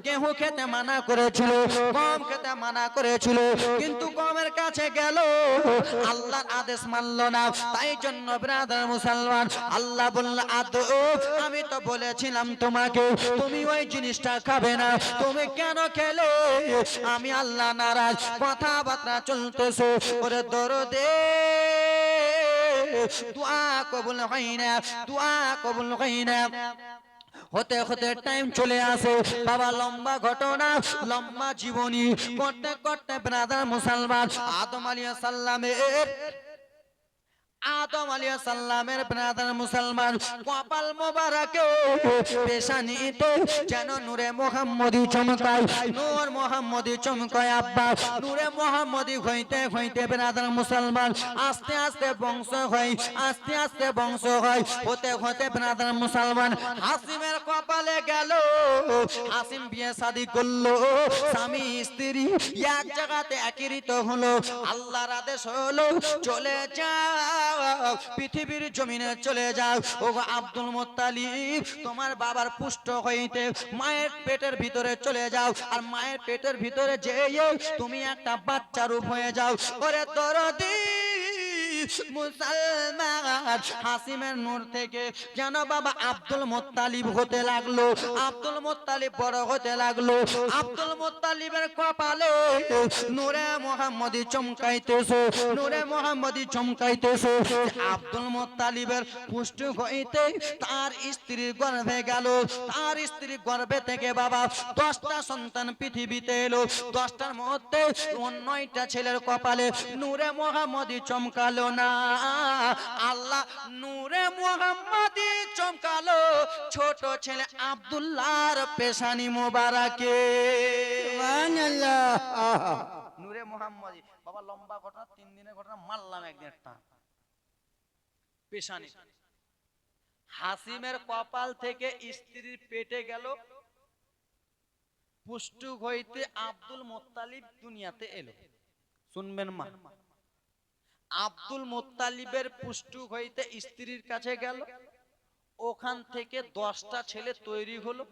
গেহূঁ খেতে মানা করেছিল, গম খেতে মানা করেছিল, কিন্তু গমের কাছে গেল আল্লাহর আদেশ মানল না। তাই জন্য ব্রাদার মুসলমান আল্লাহ বলল আদম আমি তো বলেছিলাম তোমাকে তুমি ওই জিনিসটা খাবে না, তুমি কেন খেলে? আমি আল্লাহ নারাজ। কথাবার্তা চলতেছে, ওরে দরদে দোয়া কবুল হয় না, দোয়া কবুল হয় না। হতে হতে টাইম চলে আসে বাবা, লম্বা ঘটনা লম্বা জীবনী করতে করতে ব্রাদার মুসলমান আদম আলাইহিস সালামের ব্রাদার মুসলমান কপাল মোবারকে পেশানিতে যেন নূরে মুহাম্মদি চমকায়, নূর মুহাম্মদি চমকায় আব্বা। নূরে মুহাম্মদি হইতে হইতে ব্রাদার মুসলমান আস্তে আস্তে বংশ হয়, আস্তে আস্তে বংশ হয়। হতে হতে ব্রাদার মুসলমান হাসিমের কপালে গেল, হাসিম বিয়ে শাদী করলো, স্বামী স্ত্রী এক জায়গাতে একীভূত হলো। আল্লাহর আদেশ হলো চলে যাও, পৃথিবীর জমিনে চলে যাও। ও আব্দুল মুত্তালিব তোমার বাবার পুষ্ট হইতে মায়ের পেটের ভিতরে চলে যাও, আর মায়ের পেটের ভিতরে যেয়ে তুমি একটা বাচ্চা রূপ হয়ে যাও। ওরে দরদি মুসলমান হাসিমের নূর থেকে যেন বাবা আব্দুল মুত্তালিব হতে লাগলো, আব্দুল মুত্তালিব বড় হতে লাগলো। আব্দুল মুত্তালিবের কপালে নূরে মুহাম্মদি চমকাইতেছে, নূরে মুহাম্মদি চমকাইতেছে। আব্দুল মুত্তালিবের পুষ্ট হইতে তার স্ত্রীর গর্ভে গেল, তার স্ত্রীর গর্ভে থেকে বাবা 10টা সন্তান পৃথিবীতে এলো। 10টার মধ্যে 9টা ছেলের কপালে নূরে মুহাম্মদি চমকালো না। আল্লাহ নূরে মুহাম্মদি চমকালো ছোট ছেলে আব্দুল্লাহর পেশানি মোবারকে। সুবহানাল্লাহ নূরে মুহাম্মদি বাবা লম্বা ঘটনা, 3 দিনের ঘটনা মারলাম একদিন একটা। পেশানি হাসিমের কপাল থেকে স্ত্রীর পেটে গেল, পুষ্টু হইতে আব্দুল মুত্তালিব দুনিয়াতে এলো। শুনবেন মা, আব্দুল মুত্তালিবের পুষ্টু হইতে স্ত্রীর কাছে গেল, ওখান থেকে 10টা ছেলে তৈরি হলো।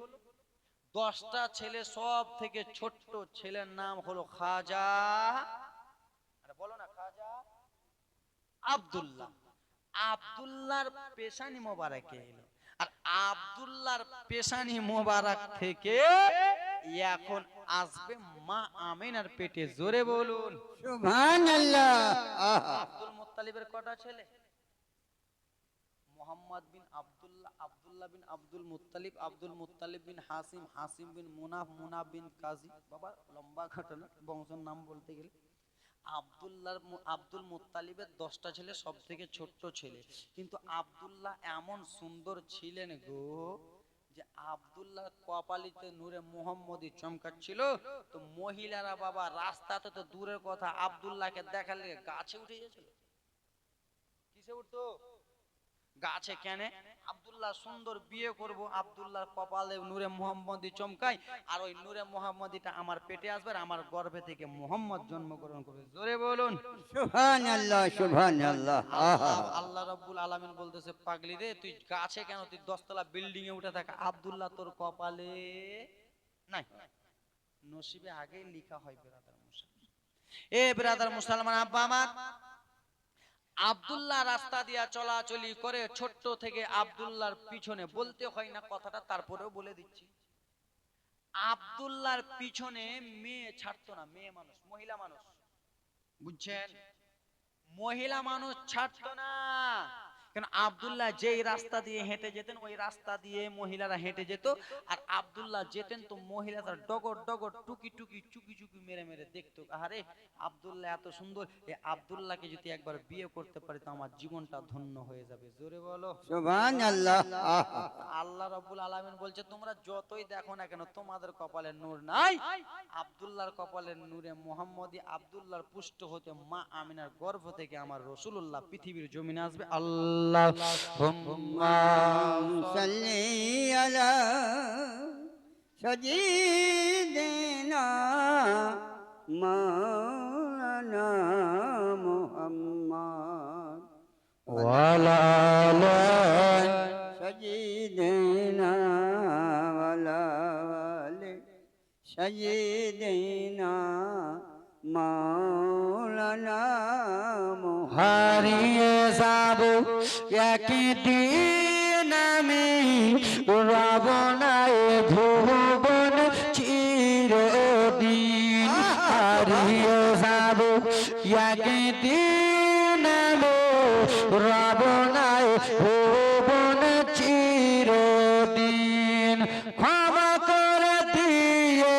10টা ছেলে সব থেকে ছোট্ট ছেলের নাম হলো খাজা, বলো না খাজা আব্দুল্লাহ। আব্দুল্লাহর পেশানি মোবারকে এলো, আর আব্দুল্লাহর পেশানি মোবারক থেকে এখন আসবে মা আমিনার পেটে। জোরে বলুন সুবহানাল্লাহ আব্দুল মুত্তালিবের কটা ছেলে? মোহাম্মদ বিন আব্দুল্লাহ, আব্দুল্লাহ বিন আব্দুল মুত্তালিব, আব্দুল মুত্তালিব বিন হাসিম, হাসিম বিন মুনাফ, মুনাফ বিন কাজী। বাবা লম্বা ঘটনা, বংশের নাম বলতে গেলে আব্দুল মুত্তালিবের 10টা ছেলে, সব থেকে ছোট্ট ছেলে। কিন্তু আব্দুল্লাহ এমন সুন্দর ছিলেন গো, যে আব্দুল্লাহ কপালিতে নূরে মুহাম্মদি চমকাচ্ছিল, তো মহিলারা বাবা রাস্তাতে তো দূরের কথা, আব্দুল্লাহকে দেখালে গাছে উঠে গেছিল। কিসে উঠতো? গাছে। কেন? আব্দুল্লাহ সুন্দর, বিয়ে করব, আব্দুল্লাহর কপালে নূরে মুহাম্মদি চমকাই, আর ওই নূরে মুহাম্মদিটা আমার পেটে আসবে, আর আমার গর্ভে থেকে মুহাম্মদ জন্মগ্রহণ করবে। জোরে বলুন সুবহানাল্লাহ সুবহানাল্লাহ আল্লাহ রাব্বুল আলামিন বলতেছে, পাগলি রে তুই গাছে কেন, তুই 10 তলা বিল্ডিং এ উঠে থাক, আব্দুল্লাহ তোর কপালে নাই, নসিবে আগেই লেখা হয় ব্রাদার মুসলমান। এ ব্রাদার মুসলমান আব্বা আমার, আব্দুল্লাহ রাস্তা দিয়া চলাচলি করে, ছোট্ট থেকে আব্দুল্লাহর পিছনে, বলতে হয় না কথাটা তারপরেও বলে দিচ্ছি, আব্দুল্লাহর পিছনে মেয়ে ছাড়তো না, মেয়ে মানুষ, মহিলা মানুষ, বুঝছেন, মহিলা মানুষ ছাড়তো না। কেন, আব্দুল্লাহ যেই রাস্তা দিয়ে হেঁটে যেতেন ওই রাস্তা দিয়ে মহিলারা হেঁটে যেত, আর আব্দুল্লাহ যেতেন তো মহিলারা ডগর ডগর টুকি টুকি চুকি চুকি মেরে মেরে দেখতো, আরে আব্দুল্লাহ এত সুন্দর, এই আব্দুল্লাহকে যদি একবার বিয়ে করতে পারি তো আমার জীবনটা ধন্য হয়ে যাবে। জোরে বলো সুবহানাল্লাহ। আল্লাহ রাব্বুল আলামিন বলছে তোমরা যতই দেখো না কেন তোমাদের কপালে নূর নাই, আব্দুল্লাহর কপালের নূরে মুহাম্মদী আব্দুল্লাহর পুষ্ট হতে মা আমিনার গর্ভ থেকে আমার রাসূলুল্লাহ পৃথিবীর জমিনে আসবে। আল্লাহুম্মা সাল্লি আলা সাইয়্যিদিনা মাওলানা মুহাম্মদ ওয়ালা সাইয়্যিদিনা ওয়ালা আলি সাইয়্যিদিনা মাওলানা মুহাম্মদ। হারিয়ে যাব একদিন আমি, রব না এ ভুবন চিরদিন। হারিয়ে যাব একদিন আমি, রব না এ ভুবন চিরদিন। ক্ষমা করে দিয়ে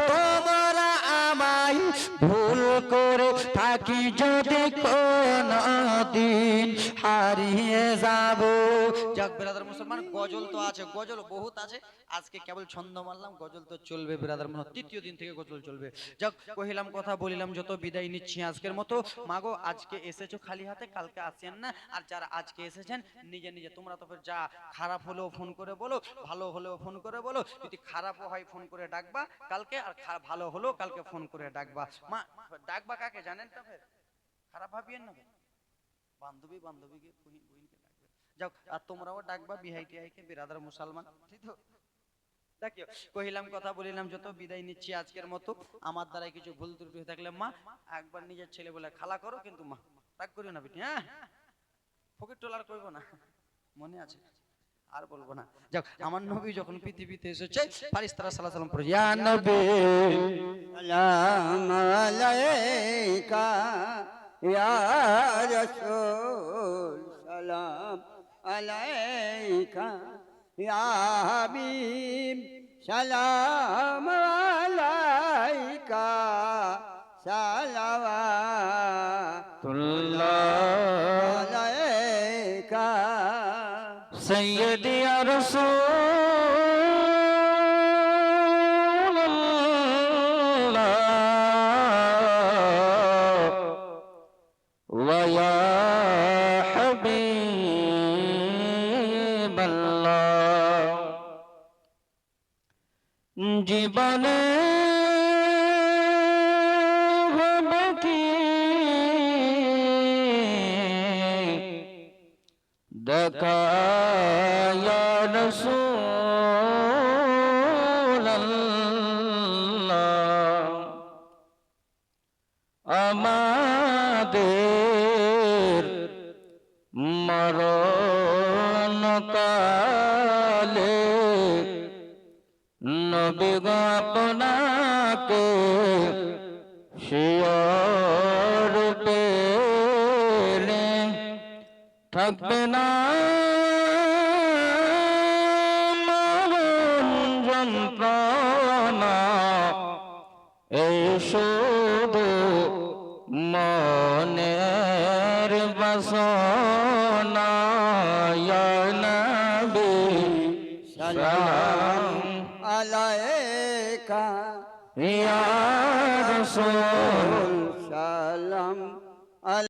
তোমরা আমায়, ভুল করে থাকি যদি কোনদিন, হারিয়ে যাব। যাক ব্রাদার মুসলমান, গজল তো আছে, গজল বহুত আছে, আজকে কেবল ছন্দ মারলাম, গজল তো চলবে ব্রাদার মুসলমান, তৃতীয় দিন থেকে গজল চলবে। যাক, কহিলাম কথা বলিলাম যত, বিদায় নিচ্ছি আজকের মতো। মাগো আজকে এসেছো খালি হাতে, কালকে আসেন না, আর যারা আজকে এসেছেন নিজে নিজে তোমরা তো যা খারাপ হলেও ফোন করে বলো, ভালো হলেও ফোন করে বলো, যদি খারাপও হয় ফোন করে ডাকবা কালকে, আর ভালো হলেও কালকে ফোন করে ডাকবা। মা ডাকবা কাকে জানেন তো, ফের খারাপ ভাবিয়েন না, বান্ধবী বান্ধবীকে বইনকে ডাকবে। যাও, আর তোমরাও ডাকবা বিহাই টিহাইকে, বিরাদার মুসলমান, ঠিক তো? দেখিও, কহিলাম কথা বলিলাম যত, বিদায় নিচ্ছি আজকের মতো। আমার দ্বারাই কিছু ভুল ত্রুটি হয়ে থাকলে মা একবার নিজের ছেলে বলে খালা করো, কিন্তু মা রাগ করিও না বেটি, হ্যাঁ, ফকির টোলার করবো না, মনে আছে, আর বলবো না। যাক, আমার নবী যখন পৃথিবীতে এসেছে, ফারিস্তারা সাল্লাল্লাহু আলাইহি ওয়াসাল্লাম পড়ে, ইয়া নবী সালাম আলাইকা ইয়া রাসূল, সালাম আলাইকা ইয়া হাবিব, সালাম আলাইকা সালাওয়াতুল্লাহ আলাইকা সৈয়দি ইয়া রাসূলুল্লাহ ওয়া ইয়া হাবিবাল্লাহ। জীবনে হবে কি দেখা ইয়া রাসূলুল্লাহ, আমাদের মরণকালে নবী গো আপনাকে শিয়র পেলে থাকবে না মরণ যন্ত্রণা, এই শুধু মনের বাসনা। ইয়া নবী সালাম আলাইকা ইয়া রাসূল